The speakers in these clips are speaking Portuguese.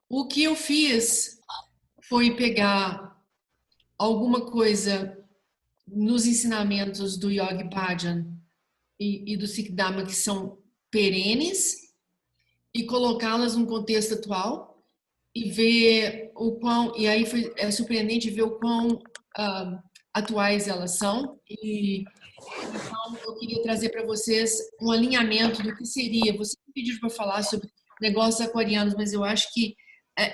O que eu fiz foi pegar alguma coisa nos ensinamentos do Yogi Bhajan e do Sikh Dharma que são perenes e colocá-las num contexto atual e ver o quão, e aí é surpreendente ver o quão atuais elas são. E então eu queria trazer para vocês um alinhamento do que seria. Você me pediu para falar sobre negócios aquarianos, mas eu acho que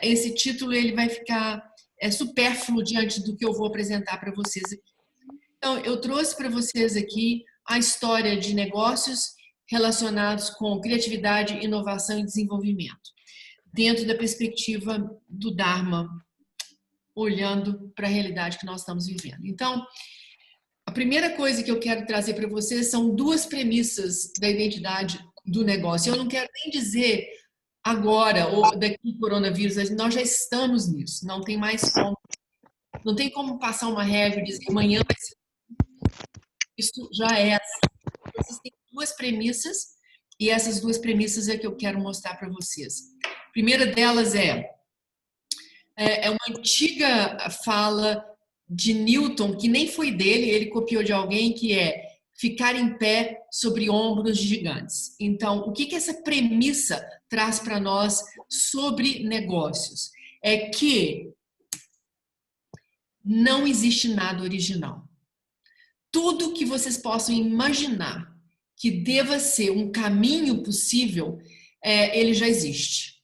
esse título ele vai ficar supérfluo diante do que eu vou apresentar para vocês. Então, eu trouxe para vocês aqui a história de negócios relacionados com criatividade, inovação e desenvolvimento, dentro da perspectiva do Dharma, olhando para a realidade que nós estamos vivendo. Então, a primeira coisa que eu quero trazer para vocês são duas premissas da identidade do negócio. Eu não quero nem dizer agora ou daqui coronavírus, nós já estamos nisso, não tem mais como. Não tem como passar uma regra e dizer amanhã vai ser. Isso já é assim. Existem duas premissas e essas duas premissas é que eu quero mostrar para vocês. A primeira delas é uma antiga fala de Newton, que nem foi dele, ele copiou de alguém, que é ficar em pé sobre ombros de gigantes. Então, o que essa premissa traz para nós sobre negócios? É que não existe nada original. Tudo que vocês possam imaginar que deva ser um caminho possível, ele já existe.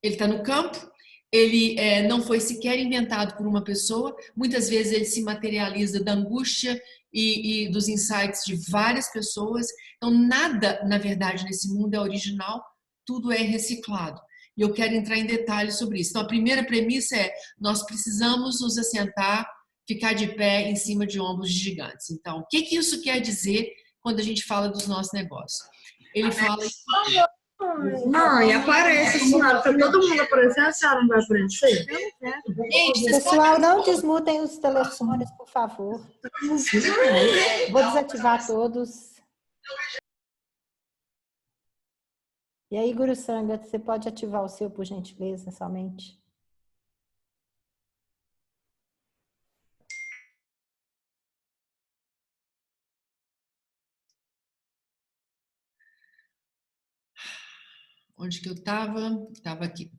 Ele está no campo, ele não foi sequer inventado por uma pessoa, muitas vezes ele se materializa da angústia e dos insights de várias pessoas. Então, nada, na verdade, nesse mundo é original, tudo é reciclado. E eu quero entrar em detalhes sobre isso. Então, a primeira premissa é: nós precisamos nos assentar, ficar de pé em cima de ombros de gigantes. Então, o que isso quer dizer quando a gente fala dos nossos negócios? Ele fala... Mãe, aparece, senhora. Tá todo mundo aparecendo, a senhora não vai aparecer? Gente, pessoal, não desmutem os telefones, por favor. Vou desativar todos. E aí, Guru Sangha, você pode ativar o seu, por gentileza, somente? Onde que eu estava? Estava aqui.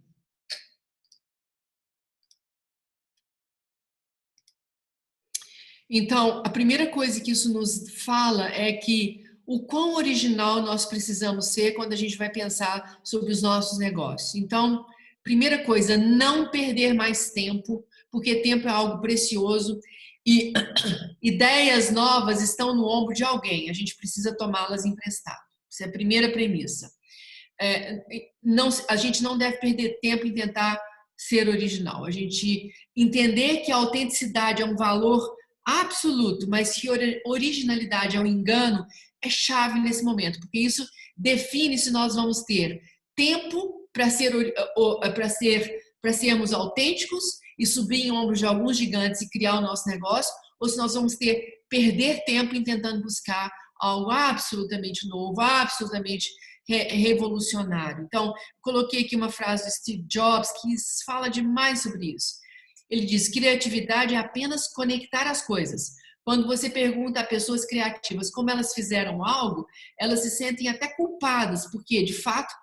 Então, a primeira coisa que isso nos fala é que o quão original nós precisamos ser quando a gente vai pensar sobre os nossos negócios. Então, primeira coisa, não perder mais tempo, porque tempo é algo precioso e ideias novas estão no ombro de alguém, a gente precisa tomá-las emprestado. Essa é a primeira premissa. A gente não deve perder tempo em tentar ser original. A gente entender que a autenticidade é um valor absoluto, mas que originalidade é um engano, é chave nesse momento, porque isso define se nós vamos ter tempo para sermos autênticos e subir em ombros de alguns gigantes e criar o nosso negócio, ou se nós vamos perder tempo em tentando buscar algo absolutamente novo, absolutamente revolucionário. Então, coloquei aqui uma frase do Steve Jobs que fala demais sobre isso. Ele diz: criatividade é apenas conectar as coisas. Quando você pergunta a pessoas criativas como elas fizeram algo, elas se sentem até culpadas, porque, de fato,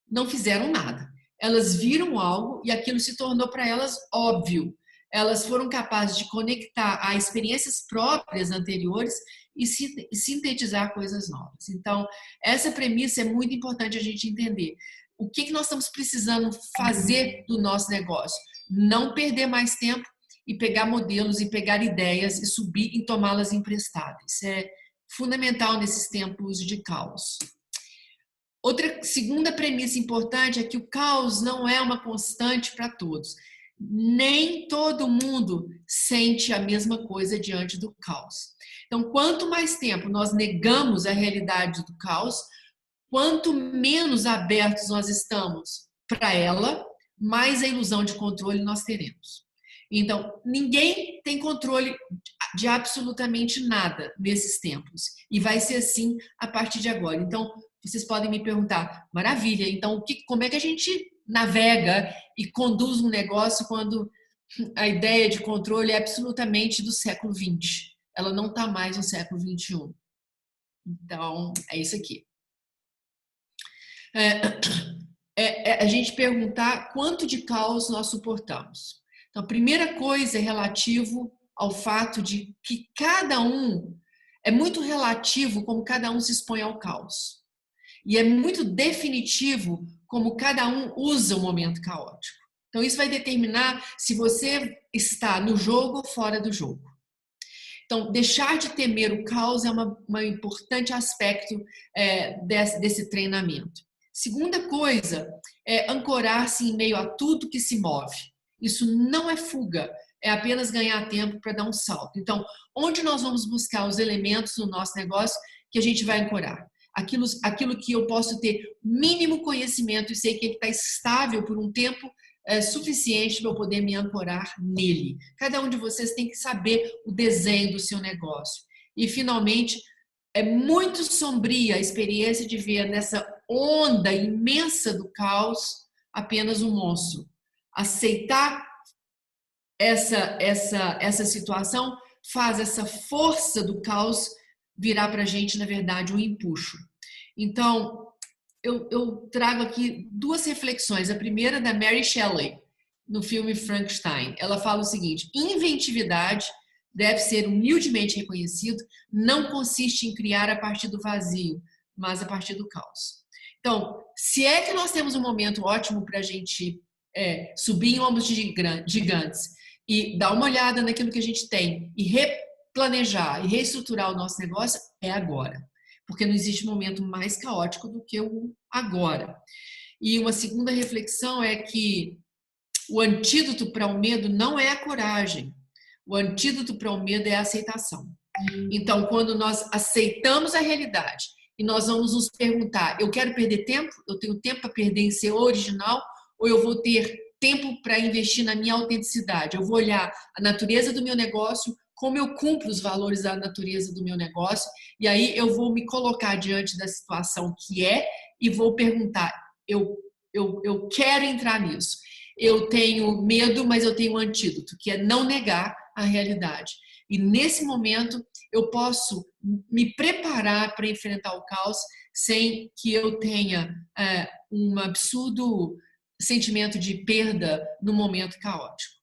não fizeram nada. Elas viram algo e aquilo se tornou para elas óbvio. Elas foram capazes de conectar a experiências próprias anteriores e sintetizar coisas novas. Então, essa premissa é muito importante a gente entender. O que nós estamos precisando fazer do nosso negócio? Não perder mais tempo e pegar modelos e pegar ideias e subir e tomá-las emprestadas. Isso é fundamental nesses tempos de caos. Outra segunda premissa importante é que o caos não é uma constante para todos. Nem todo mundo sente a mesma coisa diante do caos. Então, quanto mais tempo nós negamos a realidade do caos, quanto menos abertos nós estamos para ela, mais a ilusão de controle nós teremos. Então, ninguém tem controle de absolutamente nada nesses tempos. E vai ser assim a partir de agora. Então, vocês podem me perguntar: maravilha, então como é que a gente navega e conduz um negócio quando a ideia de controle é absolutamente do século XX. Ela não está mais no século XXI. Então, é isso aqui. A gente perguntar quanto de caos nós suportamos. Então, a primeira coisa é relativo ao fato de que cada um é muito relativo como cada um se expõe ao caos. E é muito definitivo como cada um usa o momento caótico. Então, isso vai determinar se você está no jogo ou fora do jogo. Então, deixar de temer o caos é um importante aspecto desse treinamento. Segunda coisa é ancorar-se em meio a tudo que se move. Isso não é fuga, é apenas ganhar tempo para dar um salto. Então, onde nós vamos buscar os elementos do nosso negócio que a gente vai ancorar? Aquilo que eu posso ter mínimo conhecimento e sei que ele está estável por um tempo suficiente para eu poder me ancorar nele. Cada um de vocês tem que saber o desenho do seu negócio. E, finalmente, é muito sombria a experiência de ver nessa onda imensa do caos apenas um monstro. Aceitar essa situação faz essa força do caos virar para a gente, na verdade, um empuxo. Então, eu trago aqui duas reflexões. A primeira é da Mary Shelley, no filme Frankenstein. Ela fala o seguinte: inventividade deve ser humildemente reconhecido, não consiste em criar a partir do vazio, mas a partir do caos. Então, se é que nós temos um momento ótimo para a gente subir em ombros gigantes e dar uma olhada naquilo que a gente tem e replanejar e reestruturar o nosso negócio, é agora. Porque não existe momento mais caótico do que o agora. E uma segunda reflexão é que o antídoto para o medo não é a coragem. O antídoto para o medo é a aceitação. Então, quando nós aceitamos a realidade e nós vamos nos perguntar, eu quero perder tempo? Eu tenho tempo para perder em ser original? Ou eu vou ter tempo para investir na minha autenticidade? Eu vou olhar a natureza do meu negócio, como eu cumpro os valores da natureza do meu negócio, e aí eu vou me colocar diante da situação que e vou perguntar, eu quero entrar nisso. Eu tenho medo, mas eu tenho um antídoto, que é não negar a realidade. E nesse momento eu posso me preparar para enfrentar o caos sem que eu tenha um absurdo sentimento de perda no momento caótico.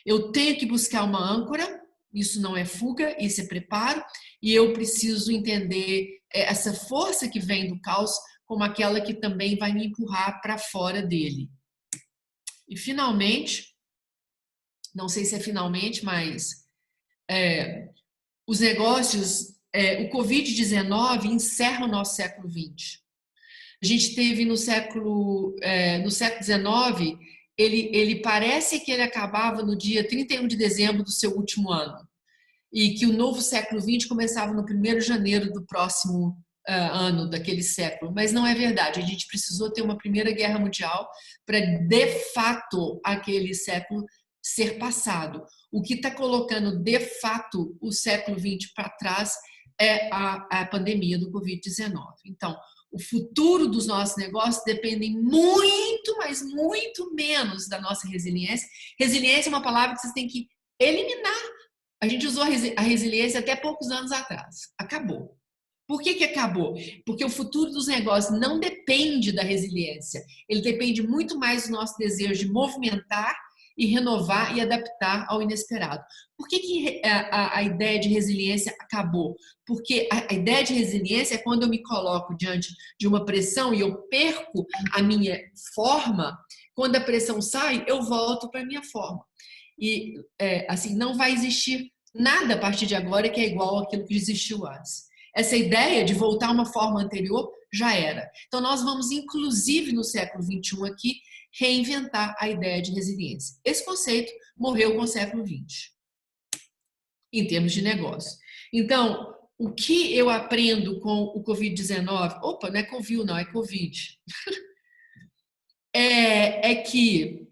Eu tenho que buscar uma âncora. Isso não é fuga, isso é preparo, e eu preciso entender essa força que vem do caos como aquela que também vai me empurrar para fora dele. E finalmente, não sei se é finalmente, mas os negócios, o Covid-19 encerra o nosso século XX. A gente teve no século XIX, ele parece que ele acabava no dia 31 de dezembro do seu último ano e que o novo século XX começava no 1º de janeiro do próximo ano daquele século, mas não é verdade. A gente precisou ter uma Primeira Guerra Mundial para, de fato, aquele século ser passado. O que está colocando, de fato, o século XX para trás é a pandemia do Covid-19. Então, o futuro dos nossos negócios depende muito, mas muito menos da nossa resiliência. Resiliência é uma palavra que vocês têm que eliminar. A gente usou a resiliência até poucos anos atrás. Acabou. Por que acabou? Porque o futuro dos negócios não depende da resiliência. Ele depende muito mais do nosso desejo de movimentar e renovar e adaptar ao inesperado. Por que a ideia de resiliência acabou? Porque a ideia de resiliência é quando eu me coloco diante de uma pressão e eu perco a minha forma. Quando a pressão sai, eu volto para a minha forma. E assim, não vai existir nada a partir de agora que é igual àquilo que existiu antes. Essa ideia de voltar a uma forma anterior já era. Então, nós vamos, inclusive, no século XXI aqui, reinventar a ideia de resiliência. Esse conceito morreu com o século XX, em termos de negócio. Então, o que eu aprendo com o Covid-19, opa, não é Covid não, é Covid, é que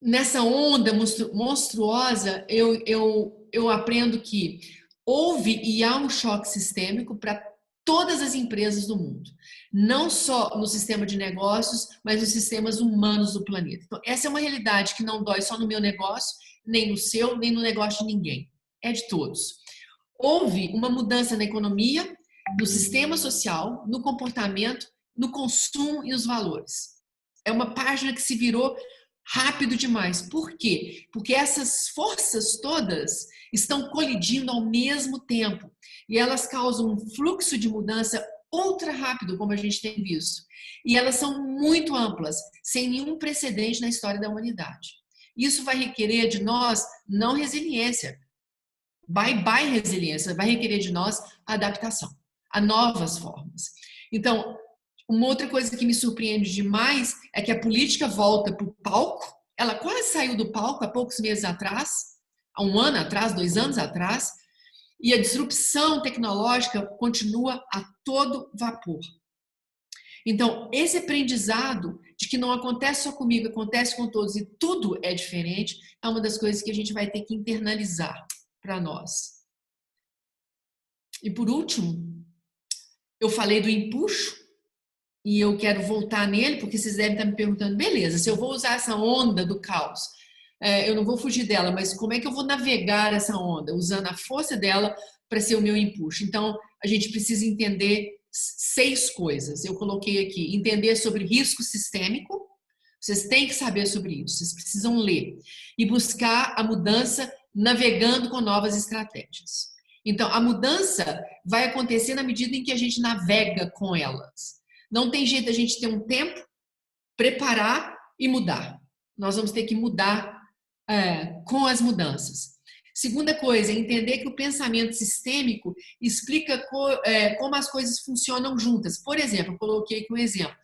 nessa onda monstruosa, eu aprendo que houve e há um choque sistêmico para todas as empresas do mundo. Não só no sistema de negócios, mas nos sistemas humanos do planeta. Então, essa é uma realidade que não dói só no meu negócio, nem no seu, nem no negócio de ninguém. É de todos. Houve uma mudança na economia, no sistema social, no comportamento, no consumo e nos valores. É uma página que se virou rápido demais. Por quê? Porque essas forças todas estão colidindo ao mesmo tempo e elas causam um fluxo de mudança ultra rápido, como a gente tem visto. E elas são muito amplas, sem nenhum precedente na história da humanidade. Isso vai requerer de nós não resiliência, bye resiliência, vai requerer de nós adaptação a novas formas. Então, uma outra coisa que me surpreende demais é que a política volta para o palco. Ela quase saiu do palco há poucos meses atrás, há um ano atrás, 2 anos atrás, e a disrupção tecnológica continua a todo vapor. Então, esse aprendizado de que não acontece só comigo, acontece com todos e tudo é diferente, é uma das coisas que a gente vai ter que internalizar para nós. E por último, eu falei do empuxo, e eu quero voltar nele, porque vocês devem estar me perguntando, beleza, se eu vou usar essa onda do caos, eu não vou fugir dela, mas como é que eu vou navegar essa onda? Usando a força dela para ser o meu empuxo. Então, a gente precisa entender 6 coisas. Eu coloquei aqui, entender sobre risco sistêmico, vocês têm que saber sobre isso, vocês precisam ler. E buscar a mudança navegando com novas estratégias. Então, a mudança vai acontecer na medida em que a gente navega com elas. Não tem jeito a gente ter um tempo, preparar e mudar. Nós vamos ter que mudar com as mudanças. Segunda coisa, entender que o pensamento sistêmico explica como as coisas funcionam juntas. Por exemplo, eu coloquei aqui um exemplo.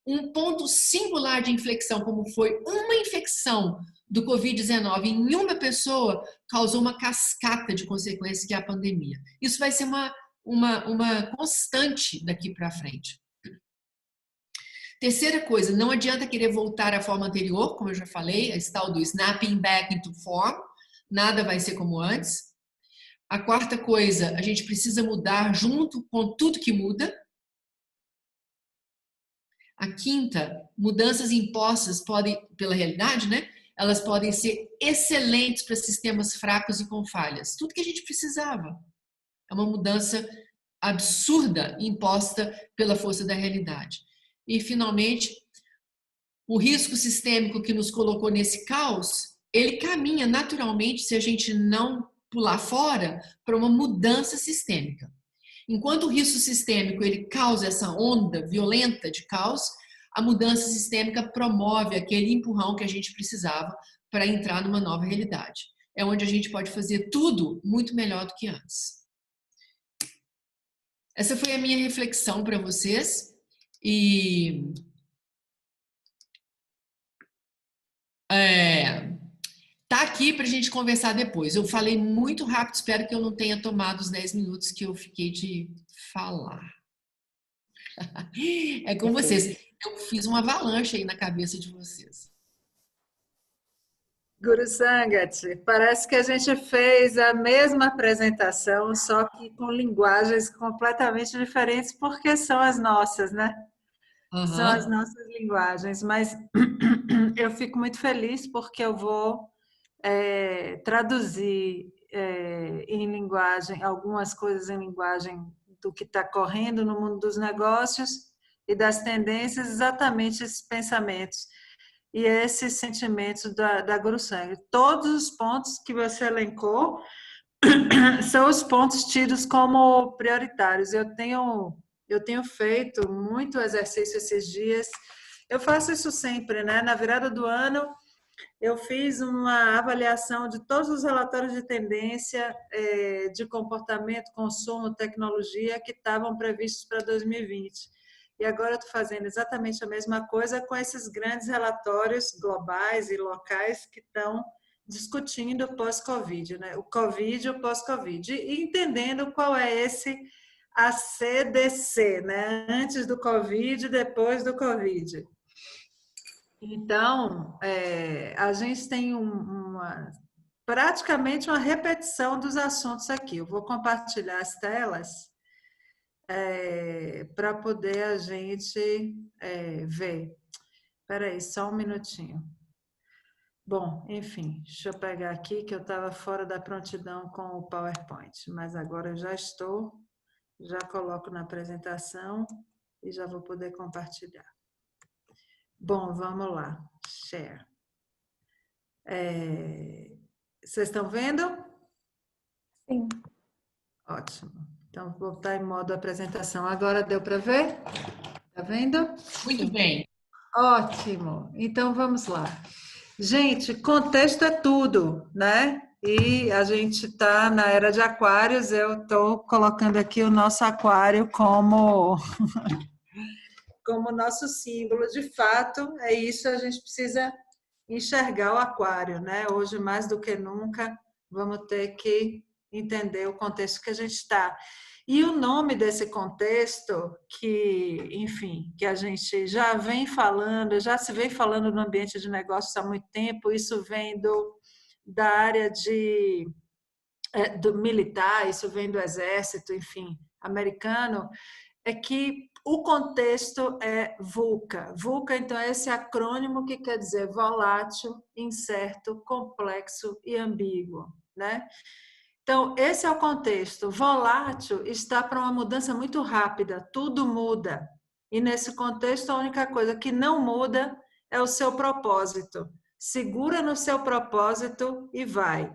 Um ponto singular de inflexão, como foi uma infecção do Covid-19 em uma pessoa, causou uma cascata de consequências, que é a pandemia. Isso vai ser uma constante daqui para frente. Terceira coisa, não adianta querer voltar à forma anterior, como eu já falei, esse tal do snapping back into form, nada vai ser como antes. A quarta coisa, a gente precisa mudar junto com tudo que muda. A quinta, mudanças impostas podem, pela realidade, né? Elas podem ser excelentes para sistemas fracos e com falhas. Tudo que a gente precisava. É uma mudança absurda imposta pela força da realidade. E, finalmente, o risco sistêmico que nos colocou nesse caos, ele caminha naturalmente, se a gente não pular fora, para uma mudança sistêmica. Enquanto o risco sistêmico ele causa essa onda violenta de caos, a mudança sistêmica promove aquele empurrão que a gente precisava para entrar numa nova realidade. É onde a gente pode fazer tudo muito melhor do que antes. Essa foi a minha reflexão para vocês. E tá aqui para a gente conversar depois. Eu falei muito rápido, espero que eu não tenha tomado os 10 minutos que eu fiquei de falar. É com vocês. Eu fiz uma avalanche aí na cabeça de vocês. Guru Sangat, parece que a gente fez a mesma apresentação, só que com linguagens completamente diferentes, porque são as nossas, né? Uhum. São as nossas linguagens, mas eu fico muito feliz porque eu vou traduzir em linguagem, algumas coisas em linguagem do que está correndo no mundo dos negócios e das tendências, exatamente esses pensamentos e esses sentimentos da Guru Sangat. Todos os pontos que você elencou são os pontos tidos como prioritários. Eu tenho feito muito exercício esses dias. Eu faço isso sempre, né? Na virada do ano, eu fiz uma avaliação de todos os relatórios de tendência de comportamento, consumo, tecnologia que estavam previstos para 2020. E agora eu estou fazendo exatamente a mesma coisa com esses grandes relatórios globais e locais que estão discutindo o pós-Covid, né? O Covid e o pós-Covid. E entendendo qual é esse ACDC, né? Antes do Covid e depois do Covid. Então, a gente tem praticamente uma repetição dos assuntos aqui. Eu vou compartilhar as telas para poder a gente ver. Espera aí, só um minutinho. Bom, enfim, deixa eu pegar aqui que eu estava fora da prontidão com o PowerPoint, mas agora eu já estou, já coloco na apresentação e já vou poder compartilhar. Bom, vamos lá. Share. Vocês estão vendo? Sim. Ótimo. Então, vou botar em modo apresentação. Agora deu para ver? Tá vendo? Muito bem. Ótimo. Então, vamos lá. Gente, contexto é tudo, né? E a gente está na era de aquários, eu estou colocando aqui o nosso aquário como nosso símbolo. De fato, é isso, a gente precisa enxergar o aquário, né? Hoje, mais do que nunca, vamos ter que entender o contexto que a gente está. E o nome desse contexto, que, enfim, que a gente já vem falando, já se vem falando no ambiente de negócios há muito tempo, isso vem da área do militar, isso vem do exército, enfim, americano, é que o contexto é VUCA. VUCA, então, é esse acrônimo que quer dizer volátil, incerto, complexo e ambíguo, né? Então, esse é o contexto. Volátil está para uma mudança muito rápida, tudo muda. E nesse contexto, a única coisa que não muda é o seu propósito. Segura no seu propósito e vai.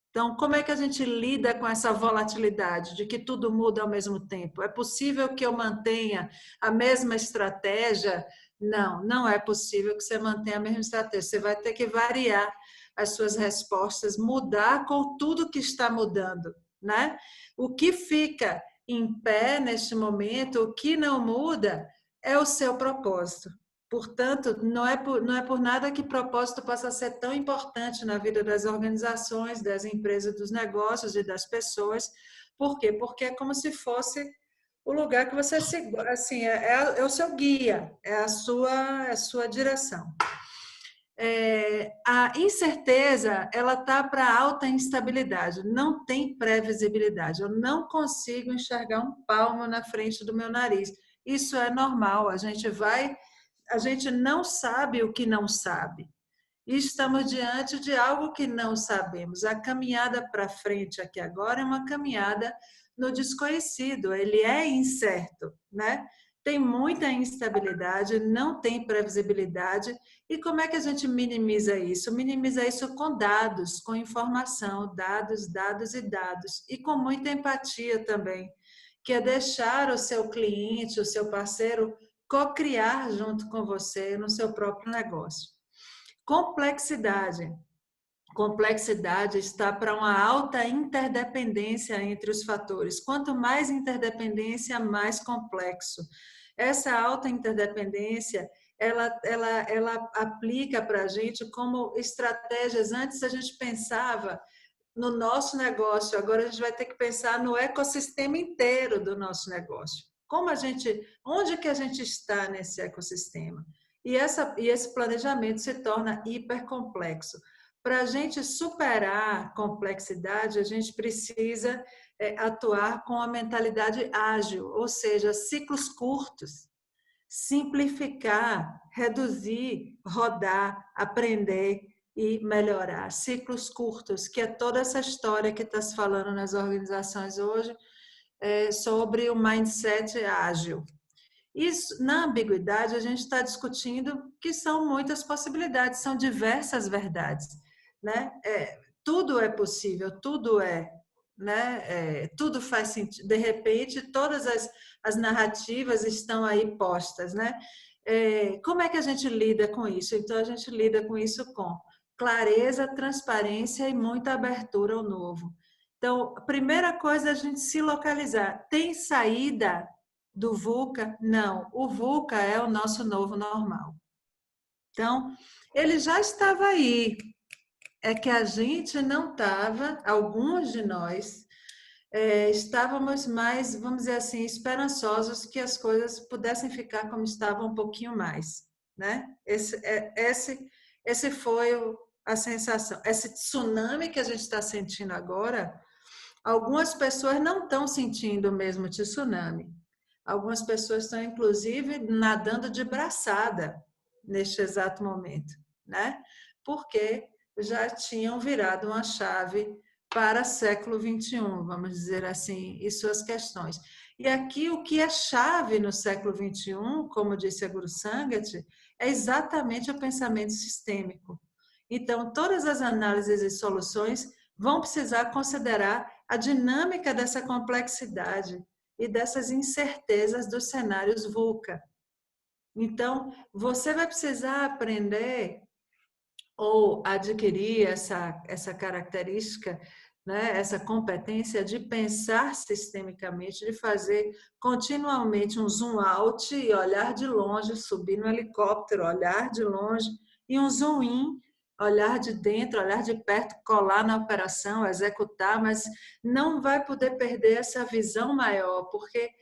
Então, como é que a gente lida com essa volatilidade de que tudo muda ao mesmo tempo? É possível que eu mantenha a mesma estratégia? Não, não é possível que você mantenha a mesma estratégia. Você vai ter que variar as suas respostas, mudar com tudo que está mudando, né? O que fica em pé neste momento, o que não muda, é o seu propósito. Portanto, não é por nada que propósito possa ser tão importante na vida das organizações, das empresas, dos negócios e das pessoas. Por quê? Porque é como se fosse o lugar que você segura, assim, é o seu guia, é a sua direção. A incerteza, ela está para alta instabilidade, não tem previsibilidade. Eu não consigo enxergar um palmo na frente do meu nariz. Isso é normal, a gente não sabe o que não sabe. E estamos diante de algo que não sabemos. A caminhada para frente aqui agora é uma caminhada no desconhecido, ele é incerto, né? Tem muita instabilidade, não tem previsibilidade. E como é que a gente minimiza isso? Minimiza isso com dados, com informação, dados, dados e dados. E com muita empatia também, que é deixar o seu cliente, o seu parceiro, co-criar junto com você no seu próprio negócio. Complexidade. Complexidade está para uma alta interdependência entre os fatores. Quanto mais interdependência, mais complexo. Essa alta interdependência, ela aplica para a gente como estratégias. Antes a gente pensava no nosso negócio, agora a gente vai ter que pensar no ecossistema inteiro do nosso negócio. Onde que a gente está nesse ecossistema? E esse planejamento se torna hipercomplexo. Para a gente superar a complexidade, a gente precisa atuar com a mentalidade ágil, ou seja, ciclos curtos. Simplificar, reduzir, rodar, aprender e melhorar. Ciclos curtos, que é toda essa história que está se falando nas organizações hoje sobre o mindset ágil. Isso, na ambiguidade, a gente está discutindo que são muitas possibilidades, são diversas verdades, né? Tudo é possível, tudo né? Tudo faz sentido. De repente, todas as narrativas estão aí postas, né? Como é que a gente lida com isso? Então, a gente lida com isso com clareza, transparência e muita abertura ao novo. Então, a primeira coisa é a gente se localizar. Tem saída do VUCA? Não. O VUCA é o nosso novo normal. Então, ele já estava aí. É que a gente não estava, alguns de nós, estávamos mais, vamos dizer assim, esperançosos que as coisas pudessem ficar como estavam um pouquinho mais, né? Esse foi a sensação. Esse tsunami que a gente está sentindo agora Algumas pessoas não estão sentindo o mesmo tsunami. Algumas pessoas estão, inclusive, nadando de braçada neste exato momento, né? Porque já tinham virado uma chave para século XXI, vamos dizer assim, e suas questões. E aqui o que é chave no século XXI, como disse a Guru Sangat, é exatamente o pensamento sistêmico. Então, todas as análises e soluções vão precisar considerar a dinâmica dessa complexidade e dessas incertezas dos cenários VUCA. Então, você vai precisar aprender ou adquirir essa característica, né, essa competência de pensar sistemicamente, de fazer continuamente um zoom out e olhar de longe, subir no helicóptero, olhar de longe, e um zoom in, olhar de dentro, olhar de perto, colar na operação, executar, mas não vai poder perder essa visão maior, porque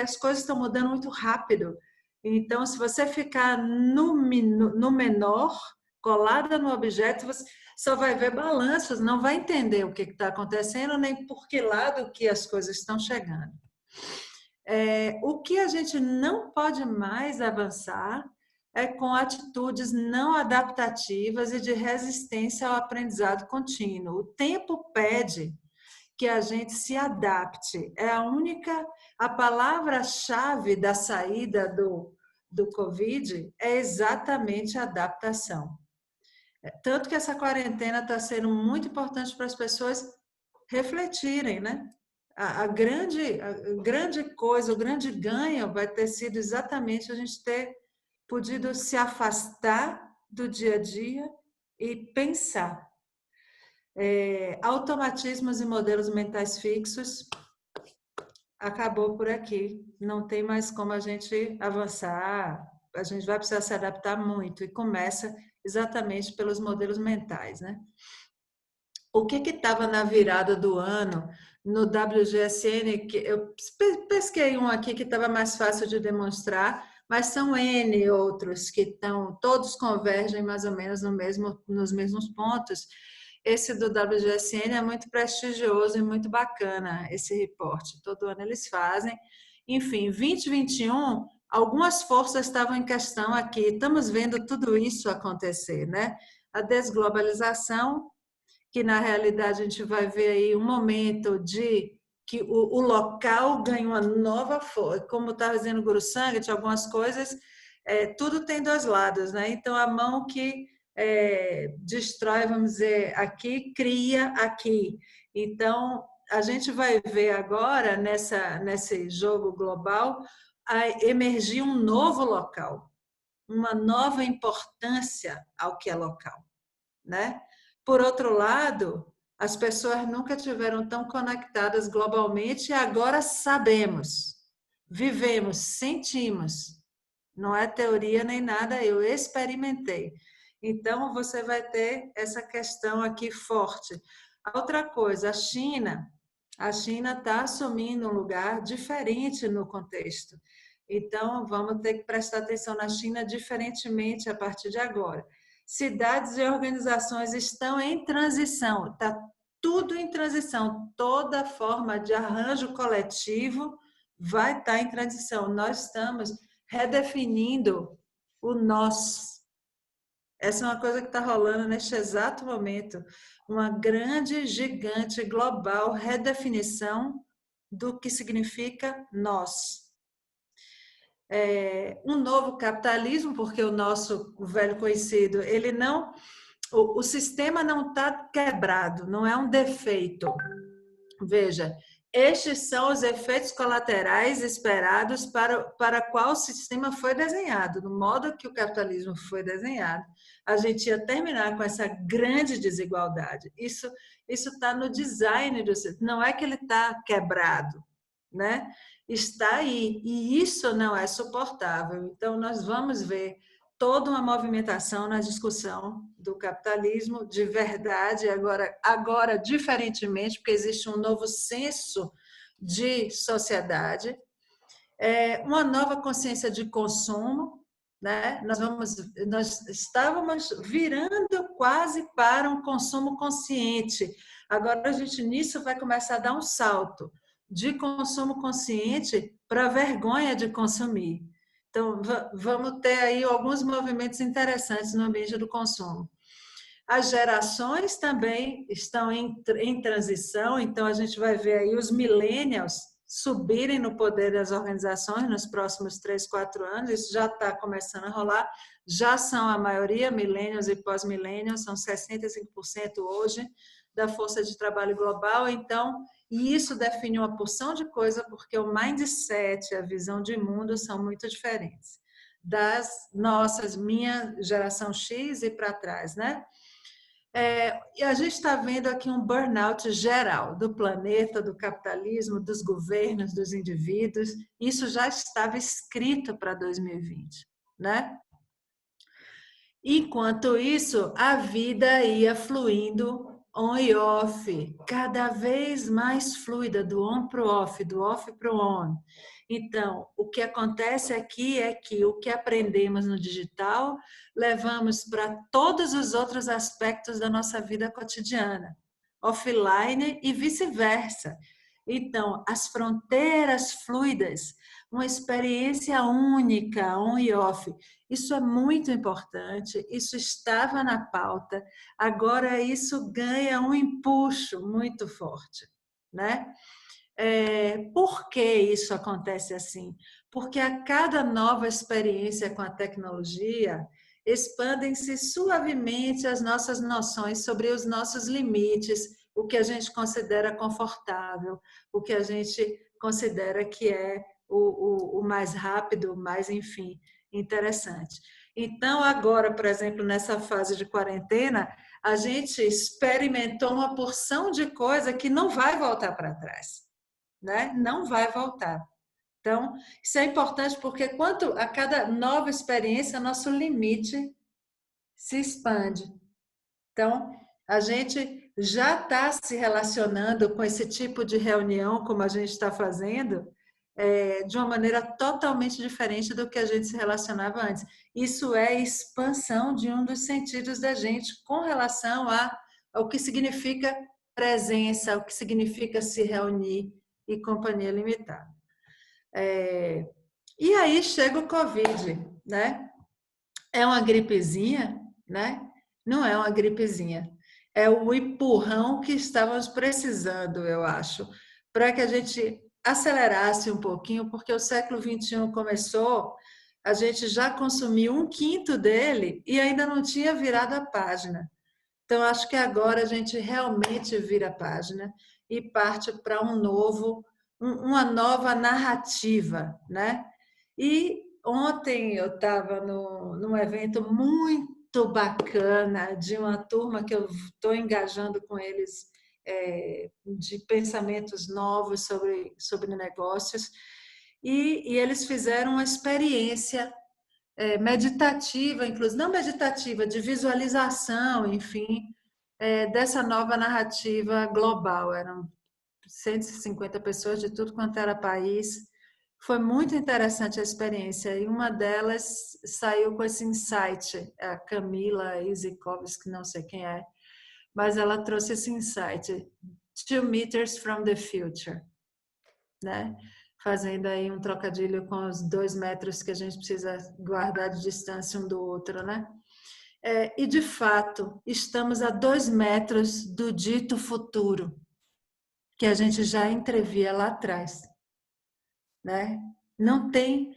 as coisas estão mudando muito rápido. Então, se você ficar no menor, colada no objeto, você só vai ver balanços, não vai entender o que está acontecendo, nem por que lado que as coisas estão chegando. O que a gente não pode mais avançar é com atitudes não adaptativas e de resistência ao aprendizado contínuo. O tempo pede que a gente se adapte. É a palavra-chave da saída do Covid é exatamente a adaptação. Tanto que essa quarentena está sendo muito importante para as pessoas refletirem, né? A grande coisa, o grande ganho vai ter sido exatamente a gente ter podido se afastar do dia a dia e pensar. Automatismos e modelos mentais fixos acabou por aqui. Não tem mais como a gente avançar, a gente vai precisar se adaptar muito e começa exatamente pelos modelos mentais, né? O que estava na virada do ano no WGSN, que eu pesquei um aqui que estava mais fácil de demonstrar, mas são N outros que todos convergem mais ou menos nos mesmos pontos. Esse do WGSN é muito prestigioso e muito bacana, esse reporte. Todo ano eles fazem. Enfim, 2021, algumas forças estavam em questão aqui. Estamos vendo tudo isso acontecer, né? A desglobalização, que na realidade a gente vai ver aí um momento de que o local ganha uma nova força. Como estava dizendo o Guru Sangat, algumas coisas, tudo tem dois lados, né? Então, a mão que destrói, vamos dizer, aqui, cria aqui. Então, a gente vai ver agora, nesse jogo global, emergir um novo local, uma nova importância ao que é local, né? Por outro lado, as pessoas nunca estiveram tão conectadas globalmente e agora sabemos, vivemos, sentimos. Não é teoria nem nada, eu experimentei. Então, você vai ter essa questão aqui forte. Outra coisa, a China está assumindo um lugar diferente no contexto. Então, vamos ter que prestar atenção na China diferentemente a partir de agora. Cidades e organizações estão em transição, está tudo em transição, toda forma de arranjo coletivo vai estar em transição. Nós estamos redefinindo o nós. Essa é uma coisa que está rolando neste exato momento, uma grande, gigante, global redefinição do que significa nós. Um novo capitalismo, porque o nosso velho conhecido, ele não, o sistema não está quebrado, não é um defeito. Veja, estes são os efeitos colaterais esperados para qual o sistema foi desenhado. No modo que o capitalismo foi desenhado, a gente ia terminar com essa grande desigualdade. Isso está no design do sistema, não é que ele está quebrado, né? Está aí, e isso não é suportável. Então, nós vamos ver toda uma movimentação na discussão do capitalismo de verdade, agora diferentemente, porque existe um novo senso de sociedade, uma nova consciência de consumo, né? Nós estávamos virando quase para um consumo consciente, Agora a gente nisso vai começar a dar um salto de consumo consciente para vergonha de consumir. Então, vamos ter aí alguns movimentos interessantes no ambiente do consumo. As gerações também estão em transição, então a gente vai ver aí os millennials subirem no poder das organizações nos próximos 3, 4 anos, isso já está começando a rolar, já são a maioria, millennials e pós-millennials, são 65% hoje da força de trabalho global, então, e isso define uma porção de coisa, porque o mindset, a visão de mundo são muito diferentes das nossas, minha geração X e para trás, né? E a gente está vendo aqui um burnout geral do planeta, do capitalismo, dos governos, dos indivíduos. Isso já estava escrito para 2020, né? Enquanto isso, a vida ia fluindo on e off, cada vez mais fluida, do on para o off, do off para o on. Então, o que acontece aqui é que o que aprendemos no digital, levamos para todos os outros aspectos da nossa vida cotidiana, offline e vice-versa. Então, as fronteiras fluidas, uma experiência única, on e off, isso é muito importante, isso estava na pauta, agora isso ganha um empuxo muito forte, né? Por que isso acontece assim? Porque a cada nova experiência com a tecnologia, expandem-se suavemente as nossas noções sobre os nossos limites, o que a gente considera confortável, o que a gente considera que é o mais rápido, o mais, enfim, interessante. Então, agora, por exemplo, nessa fase de quarentena, a gente experimentou uma porção de coisa que não vai voltar para trás, né? Não vai voltar. Então, isso é importante porque quanto a cada nova experiência, nosso limite se expande. Então, a gente já está se relacionando com esse tipo de reunião, como a gente está fazendo, de uma maneira totalmente diferente do que a gente se relacionava antes. Isso é expansão de um dos sentidos da gente com relação ao que significa presença, o que significa se reunir e companhia limitada. E aí chega o Covid, né? É uma gripezinha, né? Não é uma gripezinha. É o empurrão que estávamos precisando, eu acho, para que a gente acelerasse um pouquinho, porque o século XXI começou, a gente já consumiu 1/5 dele e ainda não tinha virado a página. Então, acho que agora a gente realmente vira a página e parte para uma nova narrativa, né? E ontem eu estava num evento muito bacana de uma turma que eu estou engajando com eles de pensamentos novos sobre negócios e eles fizeram uma experiência meditativa, inclusive, não meditativa, de visualização, enfim, dessa nova narrativa global. Eram 150 pessoas de tudo quanto era país. Foi muito interessante a experiência e uma delas saiu com esse insight, a Camila Izikovsky, não sei quem é, mas ela trouxe esse insight, 2 meters from the future, né? Fazendo aí um trocadilho com os 2 metros que a gente precisa guardar de distância um do outro, né? E de fato, estamos a 2 metros do dito futuro, que a gente já entrevia lá atrás, né? Não tem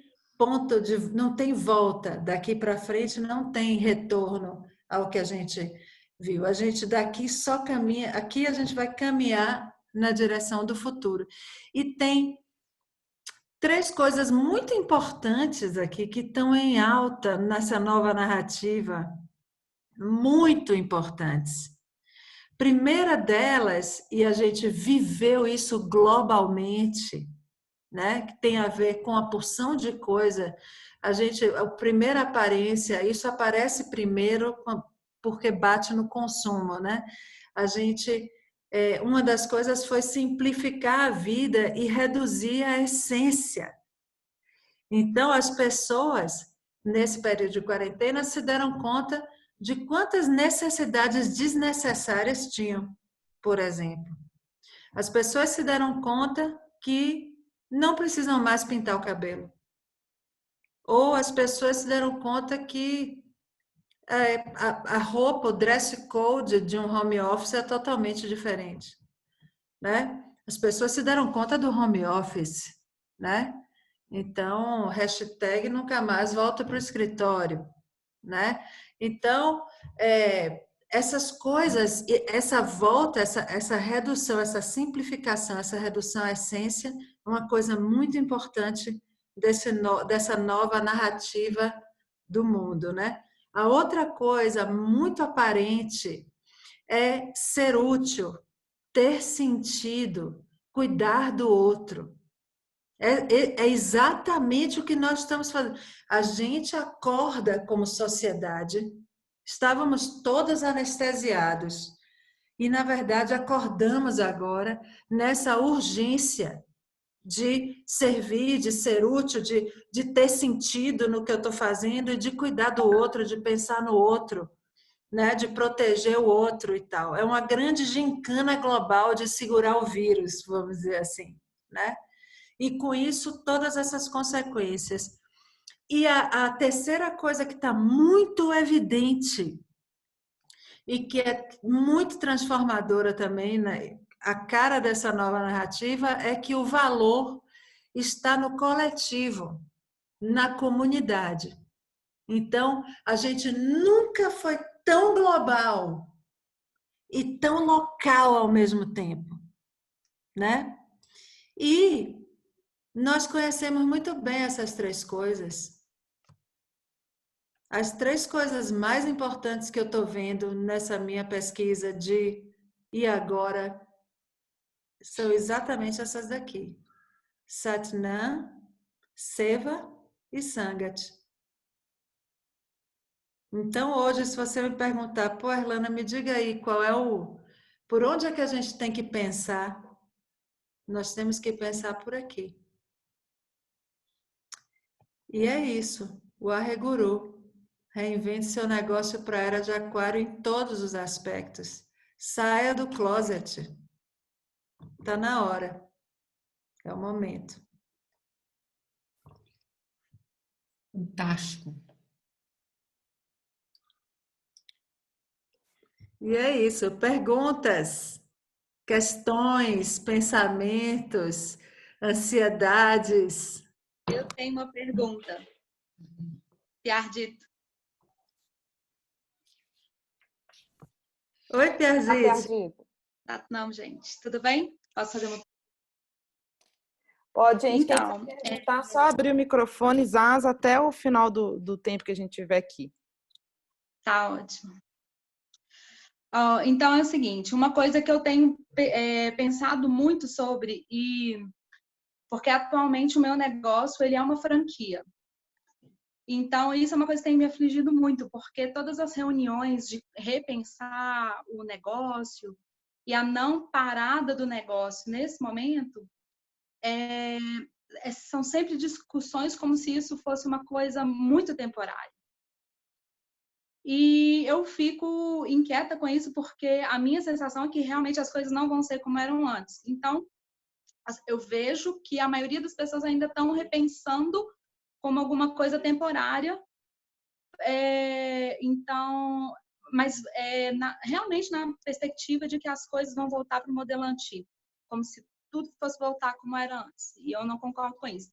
não tem volta daqui para frente, não tem retorno ao que a gente viu. A gente daqui só caminha, aqui a gente vai caminhar na direção do futuro. E tem 3 coisas muito importantes aqui que estão em alta nessa nova narrativa, muito importantes. Primeira delas, e a gente viveu isso globalmente, né? Que tem a ver com a porção de coisa. A primeira aparência, isso aparece primeiro porque bate no consumo, né? Uma das coisas foi simplificar a vida e reduzir a essência. Então, as pessoas, nesse período de quarentena, se deram conta de quantas necessidades desnecessárias tinham. por exemplo. As pessoas se deram conta que não precisam mais pintar o cabelo. Ou as pessoas se deram conta que a roupa, o dress code de um home office é totalmente diferente, né? As pessoas se deram conta do home office, né? Então, hashtag nunca mais volta para o escritório, né? Então, essas coisas, essa volta, essa redução, essa simplificação, essa redução à essência, é uma coisa muito importante dessa nova narrativa do mundo, né? A outra coisa muito aparente é ser útil, ter sentido, cuidar do outro. É exatamente o que nós estamos fazendo. A gente acorda como sociedade, estávamos todos anestesiados e, na verdade, acordamos agora nessa urgência de servir, de ser útil, de ter sentido no que eu estou fazendo e de cuidar do outro, de pensar no outro, né? De proteger o outro e tal. É uma grande gincana global de segurar o vírus, vamos dizer assim, né? E com isso, todas essas consequências. E a terceira coisa que está muito evidente e que é muito transformadora também, né? A cara dessa nova narrativa é que o valor está no coletivo, na comunidade. Então, a gente nunca foi tão global e tão local ao mesmo tempo, né? E nós conhecemos muito bem essas três coisas. As três coisas mais importantes que eu estou vendo nessa minha pesquisa de e agora são exatamente essas daqui. Satnam, Seva e Sangat. Então, hoje, se você me perguntar, pô, Erlana, me diga aí qual é por onde é que a gente tem que pensar? Nós temos que pensar por aqui. E é isso. O Arreguru. Reinvente seu negócio para a era de Aquário em todos os aspectos. Saia do closet. Está na hora. É o momento. Fantástico. E é isso. Perguntas, questões, pensamentos, ansiedades. Eu tenho uma pergunta. Piardito. Oi, Piarzite. Não, gente. Tudo bem? Posso fazer uma... Pode, gente. Então, Quem quiser perguntar, só abrir o microfone, Zaza, até o final do tempo que a gente tiver aqui. tá ótimo. Então, é o seguinte, uma coisa que eu tenho pensado muito sobre, porque atualmente o meu negócio ele é uma franquia. Então, isso é uma coisa que tem me afligido muito, porque todas as reuniões de repensar o negócio e a não parada do negócio nesse momento são sempre discussões como se isso fosse uma coisa muito temporária. E eu fico inquieta com isso porque a minha sensação é que realmente as coisas não vão ser como eram antes. Então, eu vejo que a maioria das pessoas ainda estão repensando como alguma coisa temporária. Então, mas realmente na perspectiva de que as coisas vão voltar para o modelo antigo, como se tudo fosse voltar como era antes. E eu não concordo com isso.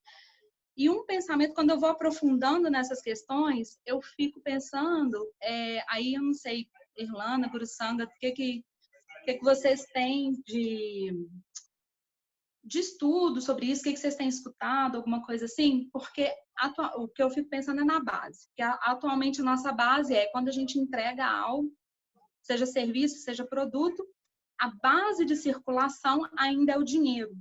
E um pensamento, quando eu vou aprofundando nessas questões, eu fico pensando, aí eu não sei, Erlana, Guru Sanga, o que vocês têm de estudo sobre isso, o que vocês têm escutado, alguma coisa assim? Porque o que eu fico pensando é na base. Que atualmente a nossa base é quando a gente entrega algo, seja serviço, seja produto, a base de circulação ainda é o dinheiro.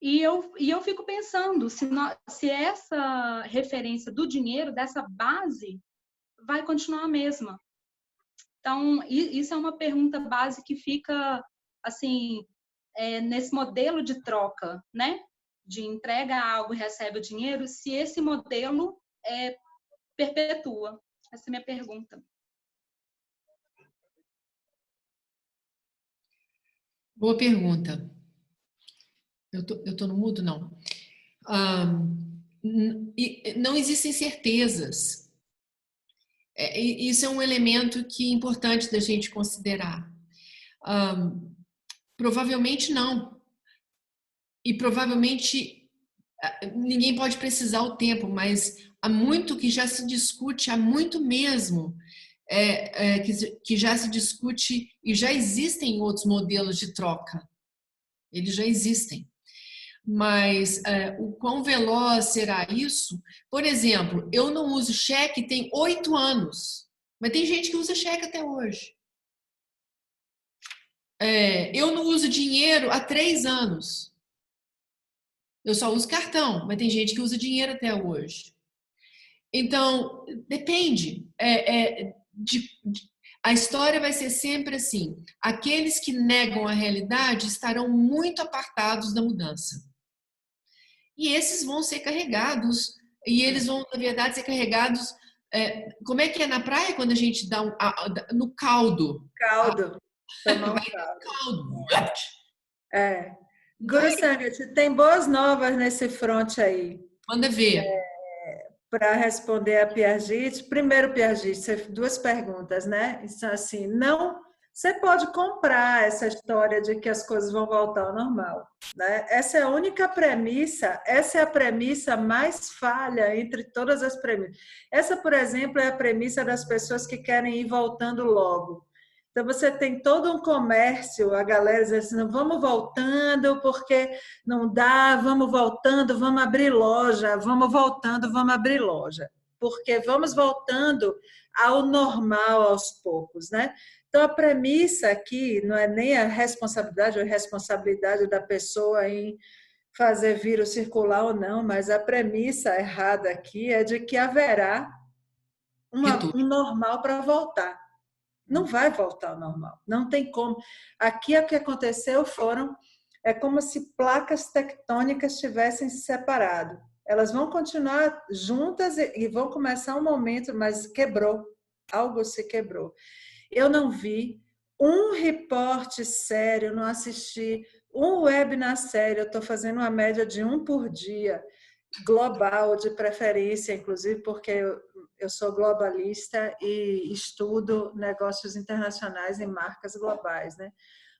E eu fico pensando se essa referência do dinheiro, dessa base, vai continuar a mesma. Então, isso é uma pergunta base que fica, assim, nesse modelo de troca, né? De entrega algo e recebe o dinheiro, se esse modelo perpetua. Essa é a minha pergunta. Boa pergunta. Eu tô no mudo? Não. Não existem certezas. Isso é um elemento que é importante da gente considerar. Provavelmente não. E provavelmente ninguém pode precisar o tempo, mas há muito que já se discute, há muito mesmo que já se discute e já existem outros modelos de troca. Eles já existem. Mas o quão veloz será isso? Por exemplo, eu não uso cheque tem 8 anos, mas tem gente que usa cheque até hoje. Eu não uso dinheiro há 3 anos. Eu só uso cartão, mas tem gente que usa dinheiro até hoje. Então, depende. A história vai ser sempre assim. Aqueles que negam a realidade estarão muito apartados da mudança. E esses vão ser carregados, e eles vão, na verdade, ser carregados. Como é que é na praia quando a gente dá no caldo? Caldo. Tomar um caldo. Guru Sangat, tem boas novas nesse front aí. Manda ver. Para responder a Piaget. Primeiro, Piaget, 2 perguntas, né? Então, assim, não... Você pode comprar essa história de que as coisas vão voltar ao normal, né? Essa é a única premissa, essa é a premissa mais falha entre todas as premissas. Essa, por exemplo, é a premissa das pessoas que querem ir voltando logo. Então, você tem todo um comércio, a galera diz assim, vamos voltando porque não dá, vamos voltando, vamos abrir loja, vamos voltando, vamos abrir loja. Porque vamos voltando ao normal aos poucos, né? Então, a premissa aqui não é nem a responsabilidade ou irresponsabilidade da pessoa em fazer vírus circular ou não, mas a premissa errada aqui é de que haverá um normal para voltar. Não vai voltar ao normal, não tem como. Aqui o que aconteceu é como se placas tectônicas tivessem se separado. Elas vão continuar juntas e vão começar um momento, mas quebrou, algo se quebrou. Eu não vi um reporte sério, não assisti um webinar sério, eu estou fazendo uma média de 1 por dia, global, de preferência, inclusive, porque eu sou globalista e estudo negócios internacionais e marcas globais, né?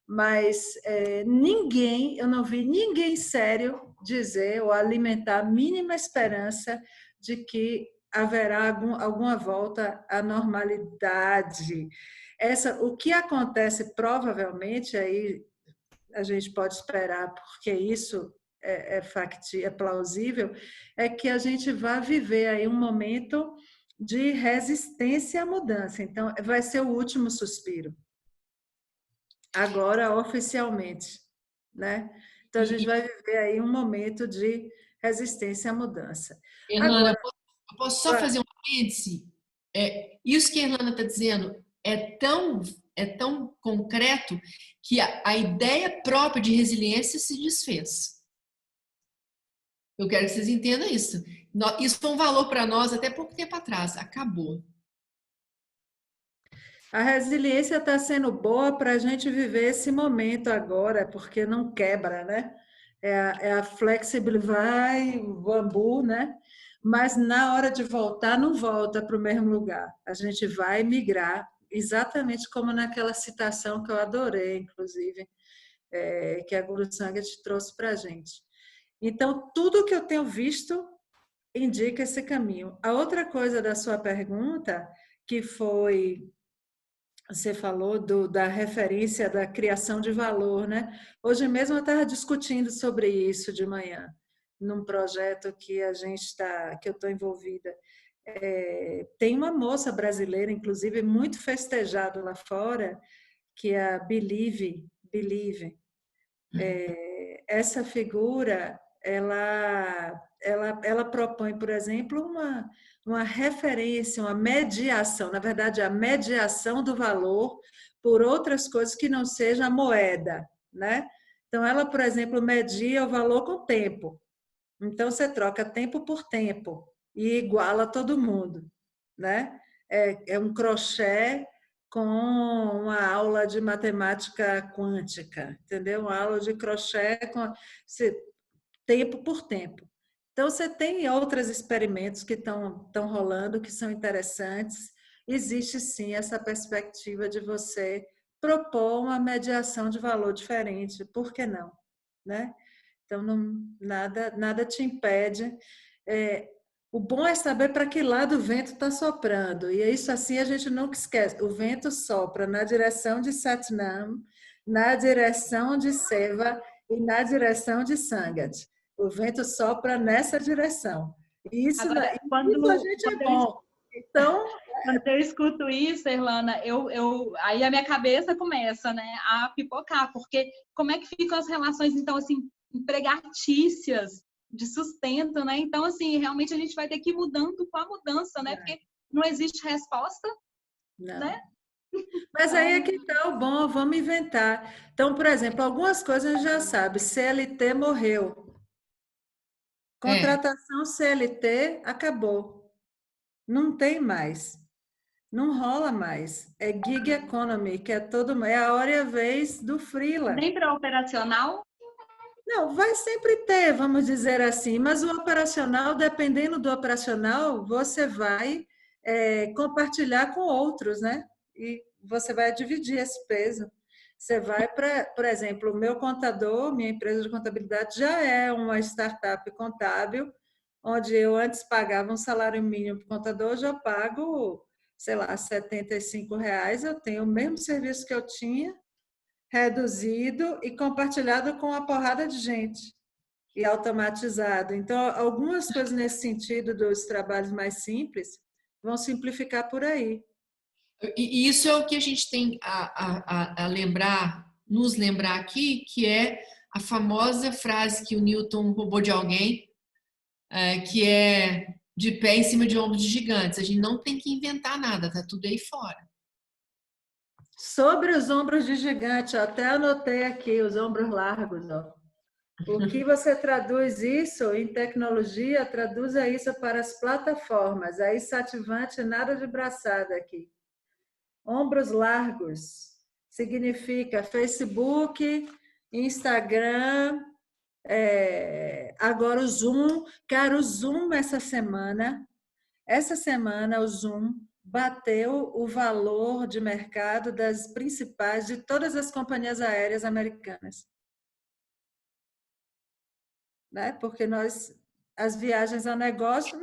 Mas eu não vi ninguém sério dizer ou alimentar a mínima esperança de que haverá alguma volta à normalidade. O que acontece provavelmente, aí a gente pode esperar, porque isso é plausível, é que a gente vai viver aí um momento de resistência à mudança. Então, vai ser o último suspiro. Agora, oficialmente, né? Então, a gente vai viver aí um momento de resistência à mudança. Irlanda, agora, eu posso só fazer um apêndice? Isso que a Irlanda está dizendo é tão concreto que a ideia própria de resiliência se desfez. Eu quero que vocês entendam isso. Isso foi um valor para nós até pouco tempo atrás. Acabou. A resiliência está sendo boa para a gente viver esse momento agora, porque não quebra, né? É a flexibilidade, vai, o bambu, né? Mas na hora de voltar, não volta para o mesmo lugar. A gente vai migrar, exatamente como naquela citação que eu adorei, inclusive, que a Guru Sangat trouxe para a gente. Então, tudo que eu tenho visto indica esse caminho. A outra coisa da sua pergunta, que foi... Você falou da referência da criação de valor, né? Hoje mesmo eu estava discutindo sobre isso de manhã, num projeto que que eu estou envolvida. Tem uma moça brasileira, inclusive, muito festejada lá fora, que é a Believe. Essa figura, ela propõe, por exemplo, uma referência, uma mediação, na verdade, a mediação do valor por outras coisas que não seja a moeda, né? Então, ela, por exemplo, media o valor com tempo. Então, você troca tempo por tempo e iguala todo mundo, né? É um crochê com uma aula de matemática quântica, entendeu? Uma aula de crochê tempo por tempo. Então, você tem outros experimentos que estão rolando, que são interessantes. Existe, sim, essa perspectiva de você propor uma mediação de valor diferente. Por que não? Né? Então, nada te impede. O bom é saber para que lado o vento está soprando. E é isso assim a gente nunca esquece. O vento sopra na direção de Satnam, na direção de Seva e na direção de Sangat. O vento sopra nessa direção. E isso, Agora, isso a gente é bom. Então, quando eu escuto isso, Erlana, aí a minha cabeça começa, né, a pipocar, porque como é que ficam as relações, então, assim, empregatícias de sustento, né? Então, assim, realmente a gente vai ter que ir mudando com a mudança, né? Porque não existe resposta, não. Né? Mas aí é que tá o bom, vamos inventar. Então, por exemplo, algumas coisas a gente já sabe, CLT morreu. Contratação CLT acabou. Não tem mais. Não rola mais. É gig economy, que é a hora e a vez do freela. Nem para operacional? Não, vai sempre ter, vamos dizer assim, mas o operacional, dependendo do operacional, você vai compartilhar com outros, né? E você vai dividir esse peso. Você vai por exemplo, o meu contador, minha empresa de contabilidade já é uma startup contábil, onde eu antes pagava um salário mínimo para o contador, hoje eu pago, sei lá, R$ 75, eu tenho o mesmo serviço que eu tinha, reduzido e compartilhado com uma porrada de gente e automatizado. Então, algumas coisas nesse sentido dos trabalhos mais simples vão simplificar por aí. E isso é o que a gente tem a lembrar, nos lembrar aqui, que é a famosa frase que o Newton roubou de alguém, que é de pé em cima de ombros de gigantes. A gente não tem que inventar nada, tá tudo aí fora. Sobre os ombros de gigante, eu até anotei aqui, os ombros largos. Ó. O que você traduz isso em tecnologia, traduza isso para as plataformas. Aí, Sativante, nada de braçada aqui. Ombros largos significa Facebook, Instagram, agora o Zoom. Cara, o Zoom essa semana o Zoom bateu o valor de mercado das principais, de todas as companhias aéreas americanas. Né? Porque as viagens a negócio,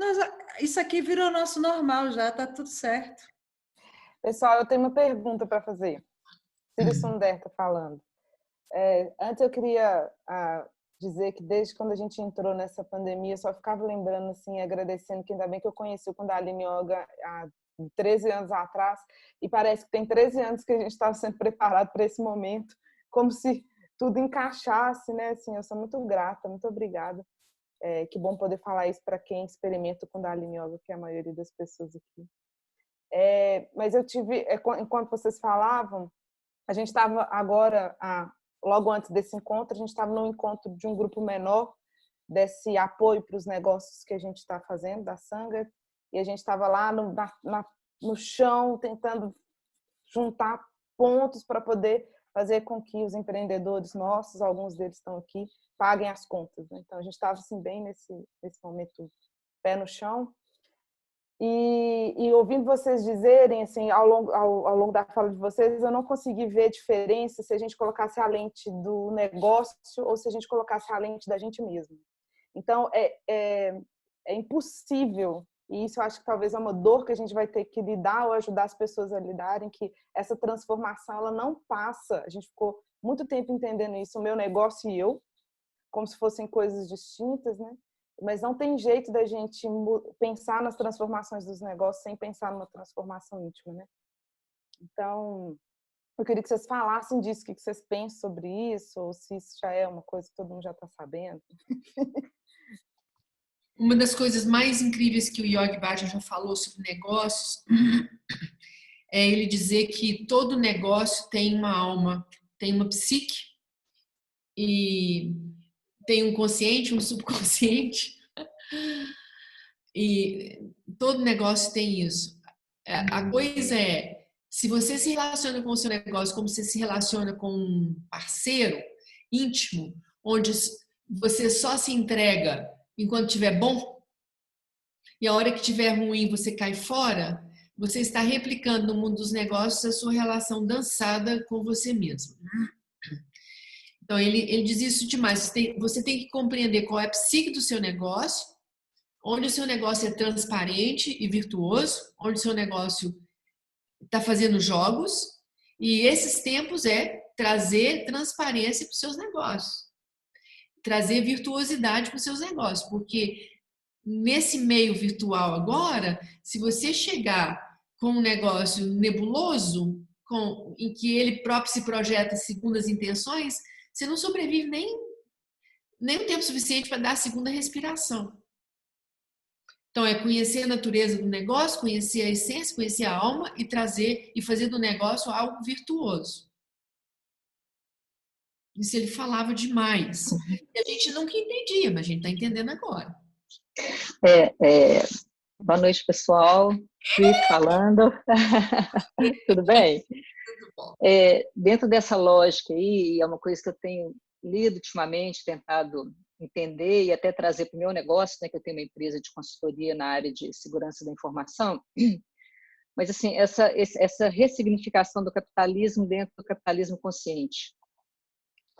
isso aqui virou nosso normal já, está tudo certo. Pessoal, eu tenho uma pergunta para fazer. Círio Sunder está falando. Antes eu queria dizer que desde quando a gente entrou nessa pandemia, eu só ficava lembrando, assim, agradecendo, que ainda bem que eu conheci o Kundalini Yoga há 13 anos atrás, e parece que tem 13 anos que a gente estava sendo preparado para esse momento, como se tudo encaixasse, né? Assim, eu sou muito grata, muito obrigada. Que bom poder falar isso para quem experimenta o Kundalini Yoga, que é a maioria das pessoas aqui. Mas eu tive, enquanto vocês falavam, a gente estava agora, logo antes desse encontro, a gente estava num encontro de um grupo menor, desse apoio para os negócios que a gente está fazendo, da Sangat, e a gente estava lá no chão, tentando juntar pontos para poder fazer com que os empreendedores nossos, alguns deles estão aqui, paguem as contas. Né? Então, a gente estava assim, bem nesse momento, pé no chão. E ouvindo vocês dizerem, assim, ao longo da fala de vocês, eu não consegui ver diferença se a gente colocasse a lente do negócio ou se a gente colocasse a lente da gente mesmo. Então, é impossível, e isso eu acho que talvez é uma dor que a gente vai ter que lidar ou ajudar as pessoas a lidarem, que essa transformação ela não passa. A gente ficou muito tempo entendendo isso, o meu negócio e eu, como se fossem coisas distintas, né? Mas não tem jeito da gente pensar nas transformações dos negócios sem pensar numa transformação íntima, né? Então, eu queria que vocês falassem disso, o que vocês pensam sobre isso, ou se isso já é uma coisa que todo mundo já está sabendo. Uma das coisas mais incríveis que o Yogi Bhajan já falou sobre negócios é ele dizer que todo negócio tem uma alma, tem uma psique e tem um consciente, um subconsciente, e todo negócio tem isso. A coisa é, Se você se relaciona com o seu negócio como você se relaciona com um parceiro íntimo, onde você só se entrega enquanto estiver bom, e a hora que estiver ruim você cai fora, você está replicando no mundo dos negócios a sua relação dançada com você mesmo. Então, ele diz isso demais. Você tem que compreender qual é a psique do seu negócio, onde o seu negócio é transparente e virtuoso, onde o seu negócio está fazendo jogos, e esses tempos é trazer transparência para os seus negócios, trazer virtuosidade para os seus negócios, porque nesse meio virtual agora, se você chegar com um negócio nebuloso, em que ele próprio se projeta segundo as intenções, você não sobrevive nem o tempo suficiente para dar a segunda respiração. Então, é conhecer a natureza do negócio, conhecer a essência, conhecer a alma e trazer e fazer do negócio algo virtuoso. Isso ele falava demais. E a gente nunca entendia, mas a gente está entendendo agora. Boa noite, pessoal. Fui falando. Tudo bem? Muito bom. Dentro dessa lógica aí, é uma coisa que eu tenho lido ultimamente, tentado entender e até trazer para o meu negócio, né, que eu tenho uma empresa de consultoria na área de segurança da informação, mas assim, essa ressignificação do capitalismo dentro do capitalismo consciente,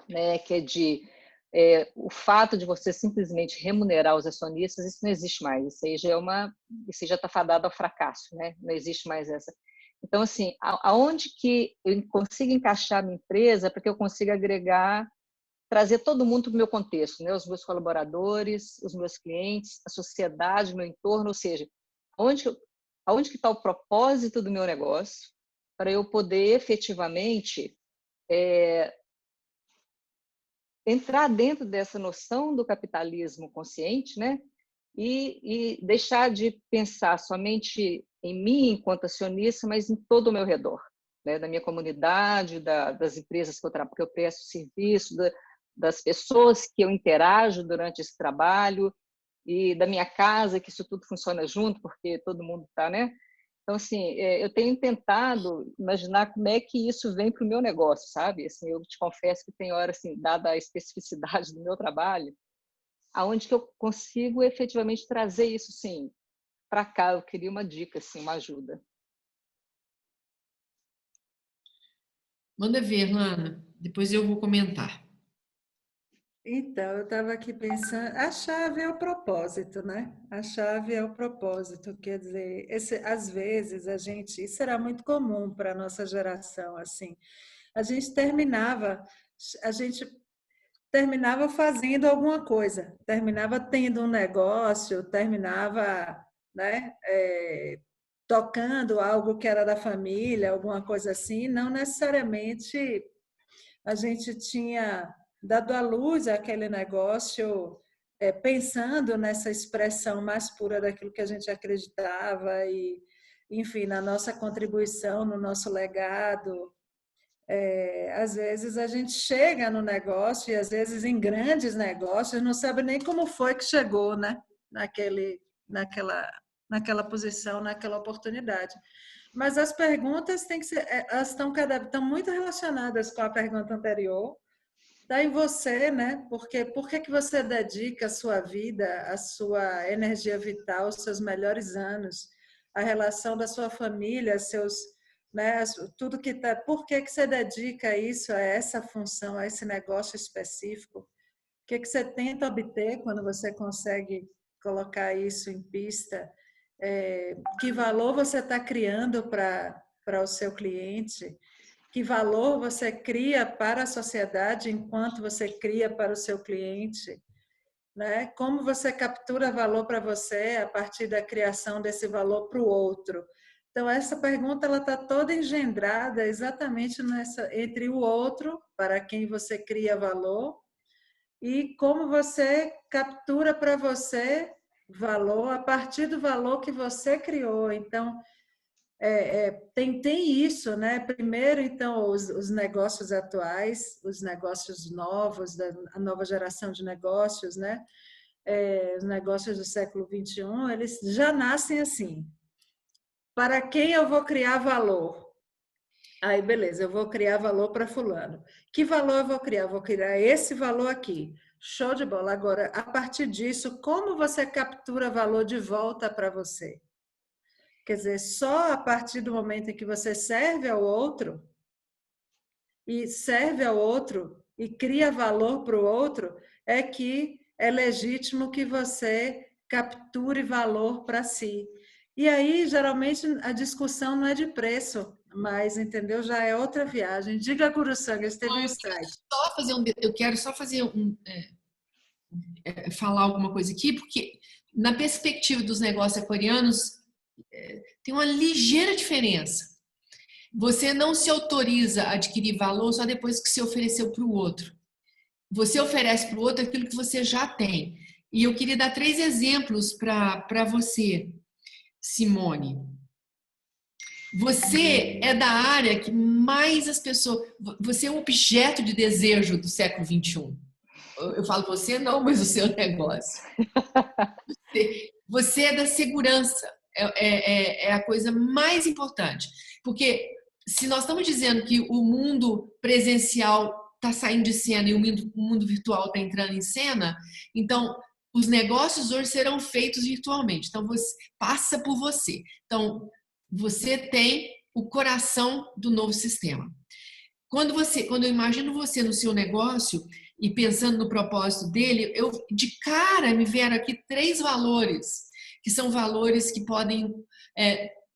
né, que é o fato de você simplesmente remunerar os acionistas, isso não existe mais, isso aí já está fadado ao fracasso, né? Não existe mais essa. Então, assim, aonde que eu consigo encaixar a minha empresa para que eu consiga agregar, trazer todo mundo para o meu contexto, né? Os meus colaboradores, os meus clientes, a sociedade, o meu entorno, ou seja, aonde que está o propósito do meu negócio para eu poder efetivamente entrar dentro dessa noção do capitalismo consciente, né? E deixar de pensar somente em mim enquanto acionista, mas em todo o meu redor, né? Da minha comunidade, das empresas que eu presto serviço, das pessoas que eu interajo durante esse trabalho e da minha casa, que isso tudo funciona junto, porque todo mundo está, né? Então, assim, eu tenho tentado imaginar como é que isso vem para o meu negócio, sabe? Assim, eu te confesso que tem hora, assim, dada a especificidade do meu trabalho, aonde que eu consigo efetivamente trazer isso, sim, para cá. Eu queria uma dica, assim, uma ajuda. Manda ver, Lana. Depois eu vou comentar. Então, eu estava aqui pensando, a chave é o propósito, né? A chave é o propósito, quer dizer, às vezes isso era muito comum para a nossa geração, assim, a gente terminava fazendo alguma coisa, terminava tendo um negócio, terminava, né, tocando algo que era da família, alguma coisa assim, não necessariamente a gente tinha dado à luz aquele negócio pensando nessa expressão mais pura daquilo que a gente acreditava e, enfim, na nossa contribuição, no nosso legado. Às vezes a gente chega no negócio e às vezes em grandes negócios não sabe nem como foi que chegou, né? Naquela posição, naquela oportunidade. Mas as perguntas têm que ser, elas estão muito relacionadas com a pergunta anterior. Está em você, né? Porque por que você dedica a sua vida, a sua energia vital, os seus melhores anos, a relação da sua família, seus, né? Tudo que tá. Por que você dedica isso a essa função, a esse negócio específico? O que você tenta obter quando você consegue colocar isso em pista? Que valor você está criando para o seu cliente? Que valor você cria para a sociedade enquanto você cria para o seu cliente? Né? Como você captura valor para você a partir da criação desse valor para o outro? Então, essa pergunta está toda engendrada exatamente entre o outro, para quem você cria valor, e como você captura para você valor a partir do valor que você criou. Então, tem isso, né? Primeiro, então, os negócios atuais, os negócios novos, a nova geração de negócios, né? Os negócios do século XXI, eles já nascem assim. Para quem eu vou criar valor? Aí, beleza, eu vou criar valor para fulano. Que valor eu vou criar? Eu vou criar esse valor aqui. Show de bola. Agora, a partir disso, como você captura valor de volta para você? Quer dizer, só a partir do momento em que você serve ao outro e cria valor para o outro, é que é legítimo que você capture valor para si. E aí, geralmente, a discussão não é de preço, mas, entendeu? Já é outra viagem. Diga, Guru Sanga, teve um insight. Eu quero só fazer falar alguma coisa aqui, porque na perspectiva dos negócios aquarianos, tem uma ligeira diferença. Você não se autoriza a adquirir valor só depois que você ofereceu para o outro. Você oferece para o outro aquilo que você já tem. E eu queria dar 3 exemplos para você, Simone. Você é da área que mais as pessoas... Você é um objeto de desejo do século XXI. Eu falo você não, mas o seu negócio. Você é da segurança. É a coisa mais importante. Porque se nós estamos dizendo que o mundo presencial está saindo de cena e o mundo virtual está entrando em cena, então os negócios hoje serão feitos virtualmente. Então passa por você. Então você tem o coração do novo sistema. Quando eu imagino você no seu negócio e pensando no propósito dele, de cara me vieram aqui 3 valores, que são valores que podem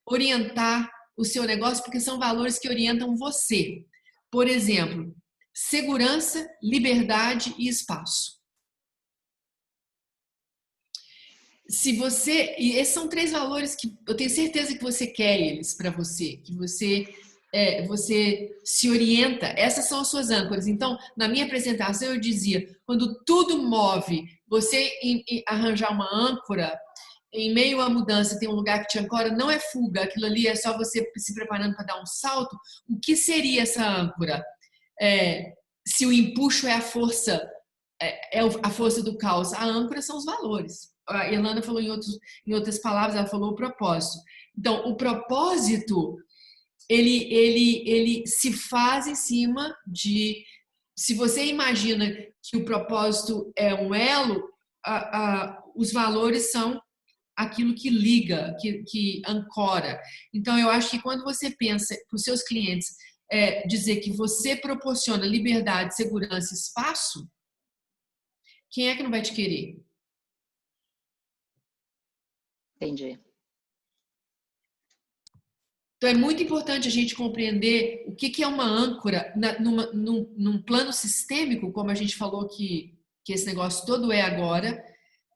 orientar o seu negócio, porque são valores que orientam você. Por exemplo, segurança, liberdade e espaço. E esses são 3 valores que eu tenho certeza que você quer eles para você, que você se orienta. Essas são as suas âncoras. Então, na minha apresentação eu dizia, quando tudo move, você arranjar uma âncora, em meio à mudança tem um lugar que te ancora, não é fuga, aquilo ali é só você se preparando para dar um salto. O que seria essa âncora? Se o empuxo é a força do caos, a âncora são os valores. A Irlanda falou em outras palavras, ela falou o propósito. Então, o propósito, ele se faz em cima de... Se você imagina que o propósito é um elo, os valores são aquilo que liga, que ancora. Então, eu acho que quando você pensa para os seus clientes dizer que você proporciona liberdade, segurança e espaço, quem é que não vai te querer? Entendi. Então, é muito importante a gente compreender o que é uma âncora num plano sistêmico, como a gente falou que esse negócio todo é agora.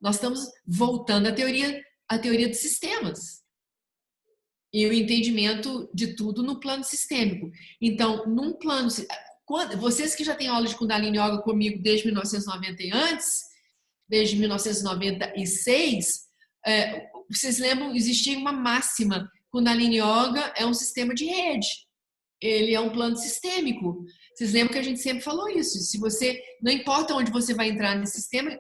Nós estamos voltando à teoria dos sistemas e o entendimento de tudo no plano sistêmico. Então, num plano... Vocês que já têm aula de Kundalini Yoga comigo desde 1990 e antes, desde 1996, vocês lembram, existia uma máxima: Kundalini Yoga é um sistema de rede, ele é um plano sistêmico. Vocês lembram que a gente sempre falou isso? Se você, não importa onde você vai entrar nesse sistema,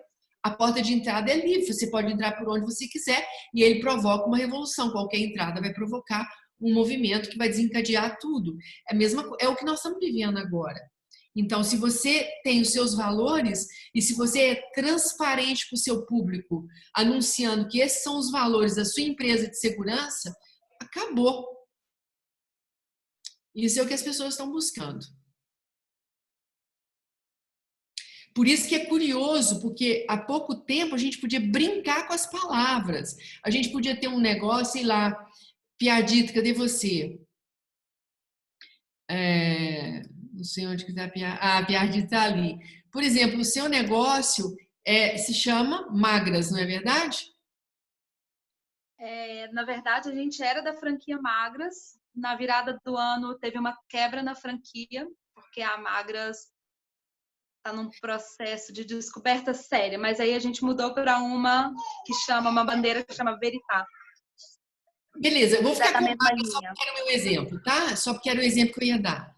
a porta de entrada é livre, você pode entrar por onde você quiser e ele provoca uma revolução. Qualquer entrada vai provocar um movimento que vai desencadear tudo. É o que nós estamos vivendo agora. Então, se você tem os seus valores e se você é transparente para o seu público, anunciando que esses são os valores da sua empresa de segurança, acabou. Isso é o que as pessoas estão buscando. Por isso que é curioso, porque há pouco tempo a gente podia brincar com as palavras. A gente podia ter um negócio, sei lá, Piadita, cadê você? Não sei onde que está a Piadita está ali. Por exemplo, o seu negócio se chama Magras, não é verdade? Na verdade, a gente era da franquia Magras. Na virada do ano, teve uma quebra na franquia, porque a Magras está num processo de descoberta séria. Mas aí a gente mudou para uma bandeira que chama Veritá. Beleza, eu vou ficar com Magras só porque era o meu exemplo, tá? Só porque era o exemplo que eu ia dar.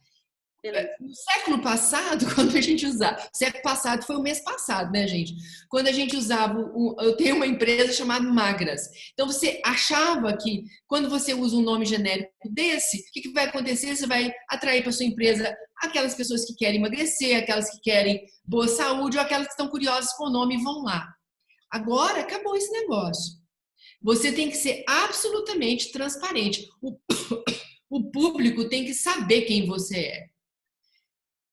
Beleza. No século passado, quando a gente usava... Século passado foi o mês passado, né, gente? Quando a gente usava... Eu tenho uma empresa chamada Magras. Então, você achava que quando você usa um nome genérico desse, o que vai acontecer? Você vai atrair para sua empresa aquelas pessoas que querem emagrecer, aquelas que querem boa saúde, ou aquelas que estão curiosas com o nome e vão lá. Agora, acabou esse negócio. Você tem que ser absolutamente transparente. O público tem que saber quem você é.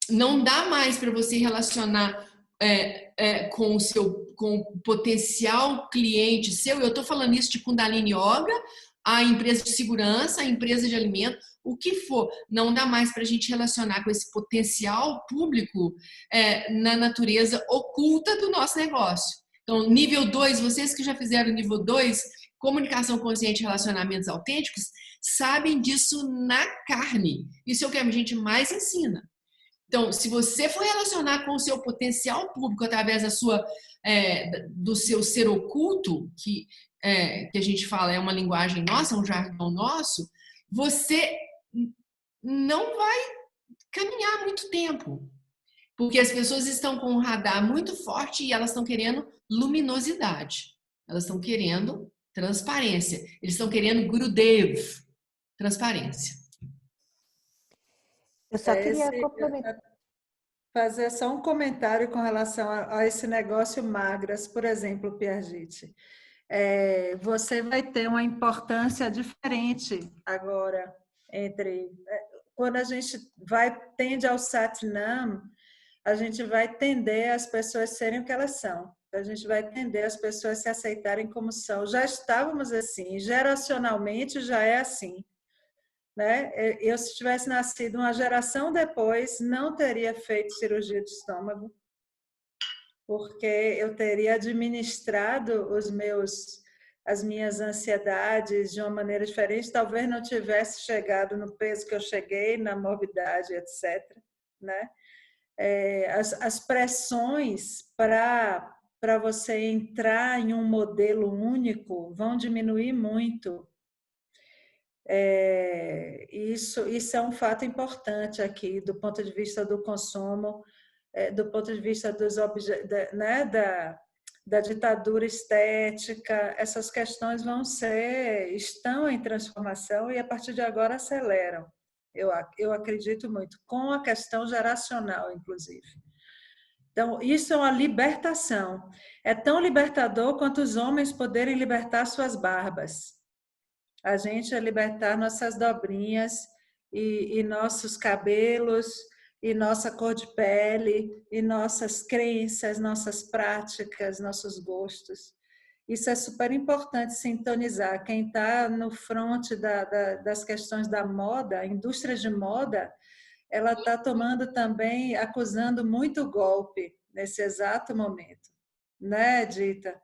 Não dá mais para você relacionar com o potencial cliente seu. Eu estou falando isso de Kundalini Yoga, a empresa de segurança, a empresa de alimento, o que for. Não dá mais para a gente relacionar com esse potencial público na natureza oculta do nosso negócio. Então, nível 2, vocês que já fizeram nível 2, comunicação consciente e relacionamentos autênticos, sabem disso na carne. Isso é o que a gente mais ensina. Então, se você for relacionar com o seu potencial público através do seu ser oculto, que a gente fala é uma linguagem nossa, é um jargão nosso, você não vai caminhar muito tempo. Porque as pessoas estão com um radar muito forte e elas estão querendo luminosidade. Elas estão querendo transparência. Eles estão querendo Gurudev, transparência. Eu só queria complementar. Fazer só um comentário com relação a esse negócio Magras, por exemplo, Piaget. Você vai ter uma importância diferente agora entre... Quando a gente tende ao Satnam, a gente vai tender as pessoas serem o que elas são. A gente vai tender as pessoas se aceitarem como são. Já estávamos assim, geracionalmente já é assim. Né? Eu, se tivesse nascido uma geração depois, não teria feito cirurgia de estômago, porque eu teria administrado as minhas ansiedades de uma maneira diferente, talvez não tivesse chegado no peso que eu cheguei, na morbidade, etc. Né? As pressões para você entrar em um modelo único vão diminuir muito. Isso é um fato importante aqui, do ponto de vista do consumo, do ponto de vista da ditadura estética. Essas questões estão em transformação e a partir de agora aceleram. Eu acredito muito, com a questão geracional, inclusive. Então, isso é uma libertação. É tão libertador quanto os homens poderem libertar suas barbas. A gente a libertar nossas dobrinhas e nossos cabelos e nossa cor de pele e nossas crenças, nossas práticas, nossos gostos. Isso é super importante sintonizar. Quem está no front das questões da moda, a indústria de moda, ela está tomando também, acusando muito golpe nesse exato momento. Né, Dita?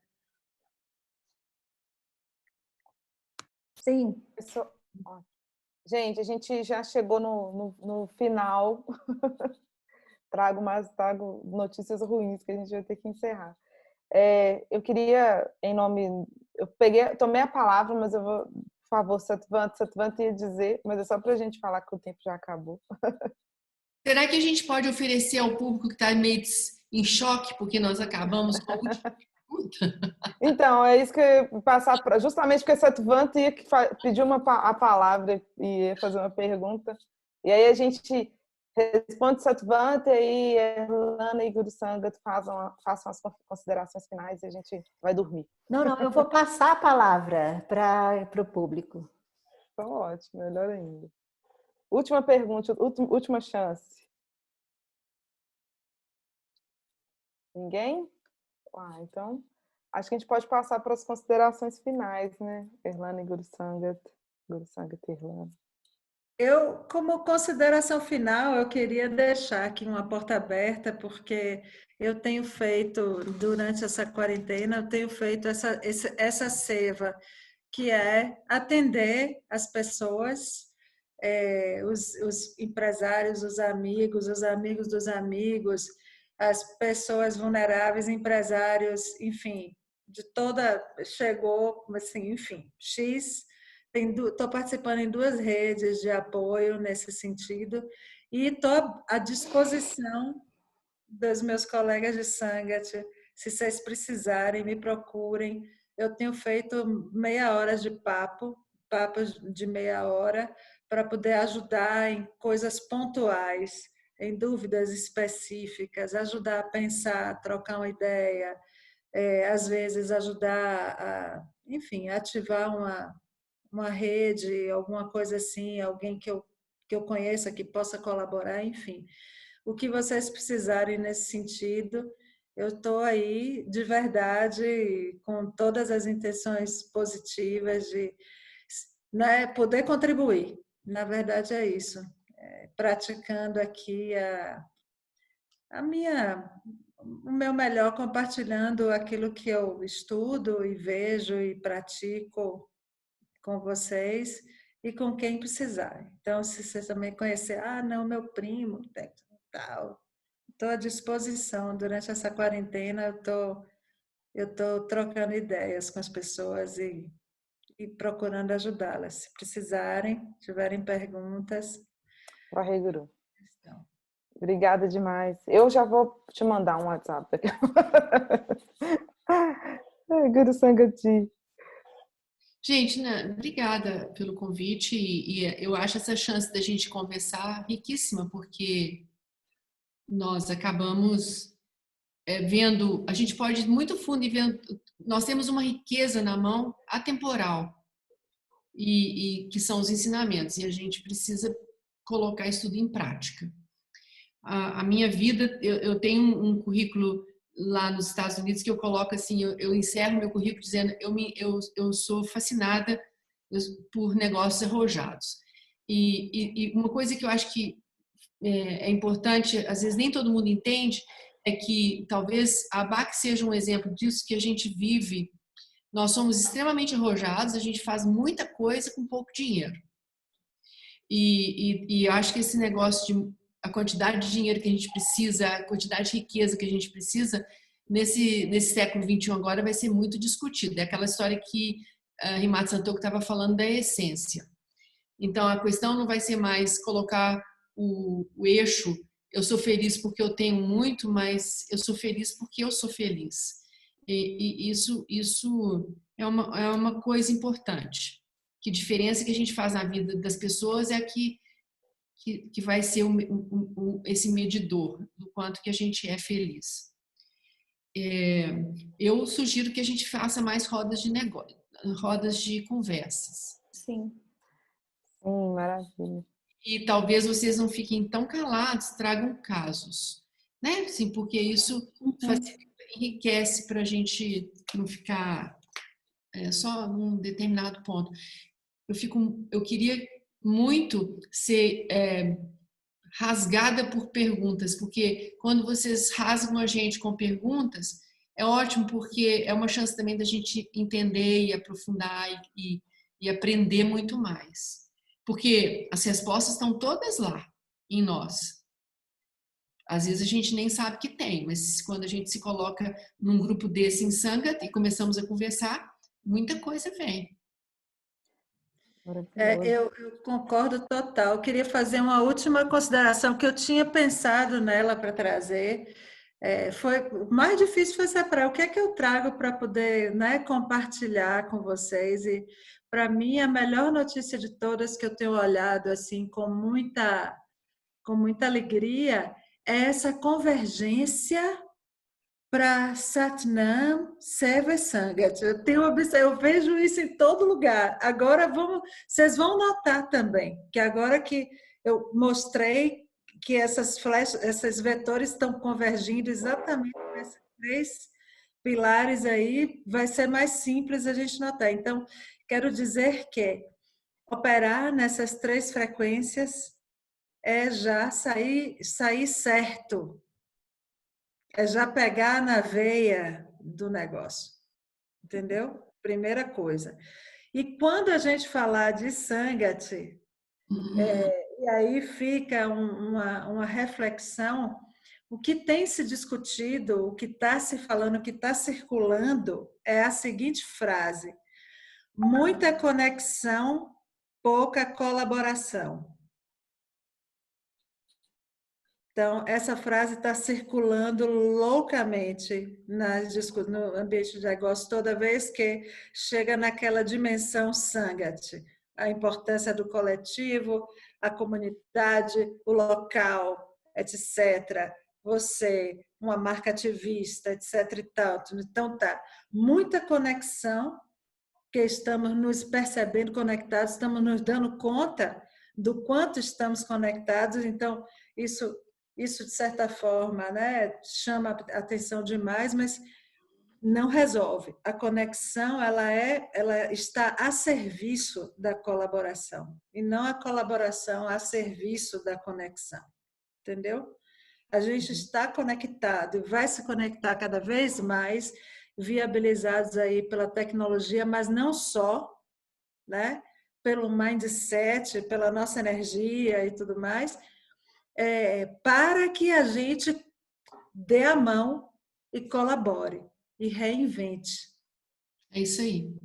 Sim. Gente, a gente já chegou no final. Trago notícias ruins que a gente vai ter que encerrar. Eu queria, tomei a palavra, mas eu vou, por favor, Satvant ia dizer, mas é só para a gente falar que o tempo já acabou. Será que a gente pode oferecer ao público que está meio em choque porque nós acabamos com a última pergunta? Então, é isso que eu ia passar, justamente porque Satvant ia pedir a palavra e ia fazer uma pergunta. E aí a gente responde Satvant e aí Erlana e Guru Sangat façam as considerações finais e a gente vai dormir. Não, eu vou passar a palavra para o público. Então, ótimo, melhor ainda. Última pergunta, última chance. Ninguém? Então, acho que a gente pode passar para as considerações finais, né? Erlana e Guru Sangat e Erlana. Como consideração final, eu queria deixar aqui uma porta aberta, porque eu tenho feito, durante essa quarentena, eu tenho feito essa seva, que é atender as pessoas, os empresários, os amigos dos amigos, as pessoas vulneráveis, empresários, enfim, chegou, assim, enfim, X. Estou participando em 2 redes de apoio nesse sentido E estou à disposição dos meus colegas de Sangat. Se vocês precisarem, me procurem. Eu tenho feito meia hora de papos de meia hora, para poder ajudar em coisas pontuais, em dúvidas específicas, ajudar a pensar, trocar uma ideia, às vezes ajudar a, enfim, ativar uma rede, alguma coisa assim, alguém que eu conheça que possa colaborar, enfim. O que vocês precisarem nesse sentido, eu estou aí de verdade com todas as intenções positivas de, né, poder contribuir. Na verdade é isso. Praticando aqui o meu melhor, compartilhando aquilo que eu estudo e vejo e pratico com vocês e com quem precisar. Então, se você também conhecer, não, meu primo, tal, estou à disposição. Durante essa quarentena, eu estou trocando ideias com as pessoas e procurando ajudá-las. Se precisarem, tiverem perguntas. Corre, Guru. Obrigada demais. Eu já vou te mandar um WhatsApp. Guru Sangati. Gente, né, obrigada pelo convite e eu acho essa chance da gente conversar riquíssima, porque nós acabamos vendo, a gente pode ir muito fundo e vendo, nós temos uma riqueza na mão atemporal e que são os ensinamentos, e a gente precisa colocar isso tudo em prática. A minha vida, eu tenho um currículo lá nos Estados Unidos que eu coloco assim, eu encerro meu currículo dizendo eu sou fascinada por negócios arrojados. E uma coisa que eu acho que é importante, às vezes nem todo mundo entende, é que talvez a ABAC seja um exemplo disso que a gente vive. Nós somos extremamente arrojados, a gente faz muita coisa com pouco dinheiro. E eu acho que esse negócio de a quantidade de dinheiro que a gente precisa, a quantidade de riqueza que a gente precisa, nesse século XXI agora vai ser muito discutido. É aquela história que a Himat Santoku estava falando da essência. Então, a questão não vai ser mais colocar o eixo, eu sou feliz porque eu tenho muito, mas eu sou feliz porque eu sou feliz. E isso é uma coisa importante. Que diferença que a gente faz na vida das pessoas é que vai ser esse medidor do quanto que a gente é feliz. Eu sugiro que a gente faça mais rodas de negócio, rodas de conversas. Sim. Sim, maravilha. E talvez vocês não fiquem tão calados, tragam casos, né? Sim, porque isso enriquece para a gente não ficar só num determinado ponto. Eu queria muito ser rasgada por perguntas, porque quando vocês rasgam a gente com perguntas, é ótimo, porque é uma chance também da gente entender e aprofundar e aprender muito mais. Porque as respostas estão todas lá, em nós. Às vezes a gente nem sabe que tem, mas quando a gente se coloca num grupo desse em Sangat e começamos a conversar, muita coisa vem. Eu concordo total. Eu queria fazer uma última consideração que eu tinha pensado nela para trazer. Foi o mais difícil foi separar o que é que eu trago para poder, né, compartilhar com vocês. E para mim a melhor notícia de todas que eu tenho olhado assim com muita alegria é essa convergência para Satnam, Seva e Sangat. Eu vejo isso em todo lugar. Agora vocês vão notar também que agora que eu mostrei que essas flechas, esses vetores estão convergindo exatamente com esses 3 pilares aí, vai ser mais simples a gente notar. Então, quero dizer que operar nessas 3 frequências é já sair certo. É já pegar na veia do negócio, entendeu? Primeira coisa. E quando a gente falar de Sangat, e aí fica uma reflexão, o que tem se discutido, o que está se falando, o que está circulando é a seguinte frase: muita conexão, pouca colaboração. Então, essa frase está circulando loucamente no ambiente de negócio toda vez que chega naquela dimensão Sangat, a importância do coletivo, a comunidade, o local, etc. Você, uma marca ativista, etc. e tanto. Então, tá, muita conexão, que estamos nos percebendo conectados, estamos nos dando conta do quanto estamos conectados. Então, isso de certa forma, né, chama a atenção demais, mas não resolve. A conexão ela está a serviço da colaboração e não a colaboração a serviço da conexão, entendeu? A gente está conectado e vai se conectar cada vez mais, viabilizados aí pela tecnologia, mas não só, né? Pelo mindset, pela nossa energia e tudo mais, para que a gente dê a mão e colabore e reinvente. É isso aí.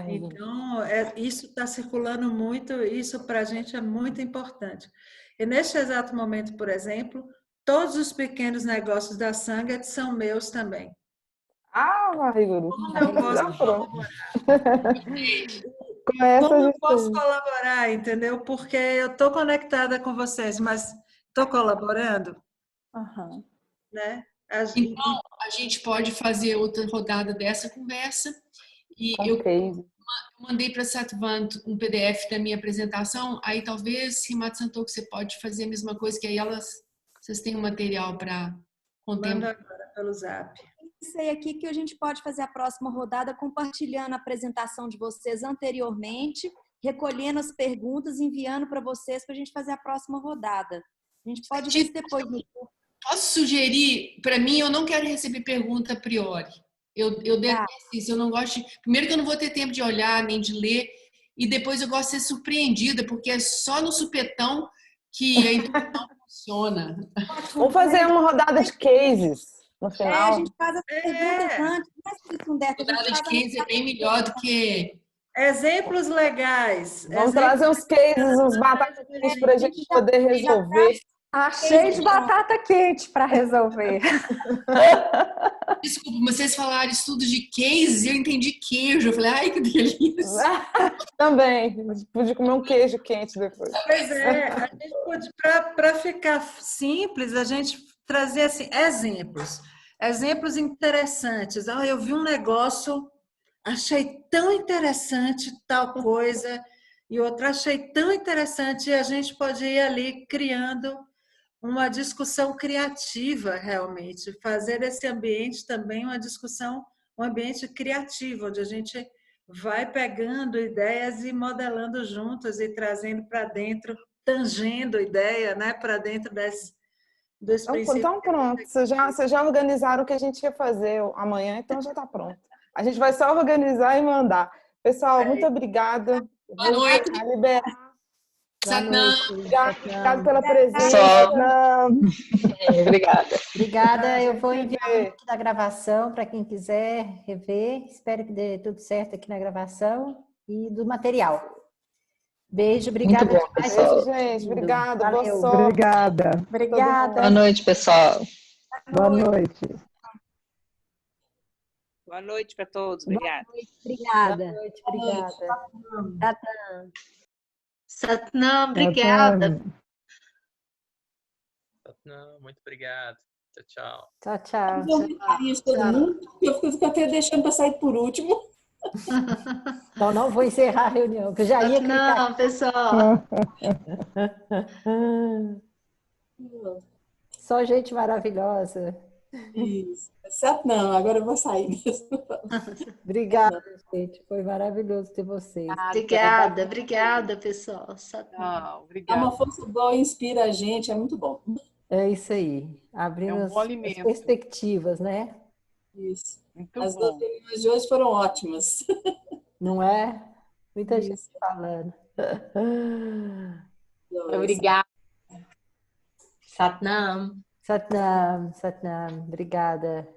Então, isso está circulando muito, isso para a gente é muito importante. E neste exato momento, por exemplo, todos os pequenos negócios da Sangat são meus também. Ah, Mariguru. Como eu posso colaborar? Como eu posso colaborar, entendeu? Porque eu estou conectada com vocês, mas estou colaborando, né? Então, a gente pode fazer outra rodada dessa conversa. E eu mandei para a Satvant um PDF da minha apresentação. Aí talvez, Himat Santoki, você pode fazer a mesma coisa, que aí vocês têm um material para contemplar. Manda agora pelo Zap. Pensei aqui que a gente pode fazer a próxima rodada compartilhando a apresentação de vocês anteriormente, recolhendo as perguntas, enviando para vocês para a gente fazer a próxima rodada. A gente pode ver isso depois. Posso sugerir? Para mim, eu não quero receber pergunta a priori. Eu detesto isso. Eu não gosto. Primeiro que eu não vou ter tempo de olhar nem de ler, e depois eu gosto de ser surpreendida, porque é só no supetão que a intuição funciona. Vamos fazer uma rodada de cases no final. A gente faz as perguntas antes. Rodada de cases é bem melhor do que exemplos legais. Vamos trazer uns cases, uns batatas quentes para a gente poder resolver. Cheio de batata quente para resolver. Desculpa, mas vocês falaram estudos de cases e eu entendi queijo. Eu falei, ai, que delícia. Também. Podia comer um queijo quente depois. Pois é, a gente pode, para ficar simples, a gente trazer assim, exemplos interessantes. Eu vi um negócio, achei tão interessante tal coisa, e outra achei tão interessante, e a gente pode ir ali criando uma discussão criativa, realmente, fazer desse ambiente também uma discussão, um ambiente criativo, onde a gente vai pegando ideias e modelando juntas e trazendo para dentro, tangendo ideia, né, para dentro dos princípios. Então pronto, vocês já organizaram o que a gente ia fazer amanhã, então já está pronto. A gente vai só organizar e mandar. Pessoal, muito obrigada. Boa noite. Liberar. Obrigada pela presença. Obrigada. Obrigada. Eu vou enviar o link da gravação para quem quiser rever. Espero que dê tudo certo aqui na gravação e do material. Beijo, obrigada. Muito bom, pessoal. Beijo, gente. Obrigada. Valeu. Boa sorte. Obrigada. Boa noite, pessoal. Boa noite. Boa noite para todos. Obrigada. Obrigada. Boa noite, obrigada. Satnam, obrigada. Satnam, muito obrigado. Tchau, tchau. Tchau, tchau. Eu fico até deixando para sair por último. Então, não vou encerrar a reunião, que eu já ia clicar. Não, pessoal. Só gente maravilhosa. Isso. Satnam, agora eu vou sair mesmo. Obrigada, gente. Foi maravilhoso ter vocês. Obrigada, pessoal. Não, É uma força boa, inspira a gente, é muito bom. É isso aí. Abrindo as perspectivas, né? Isso. Muito As bom. duas reuniões de hoje foram ótimas. Não é? Muita gente falando. Obrigada. Satnam. Satnam, Satnam. Obrigada.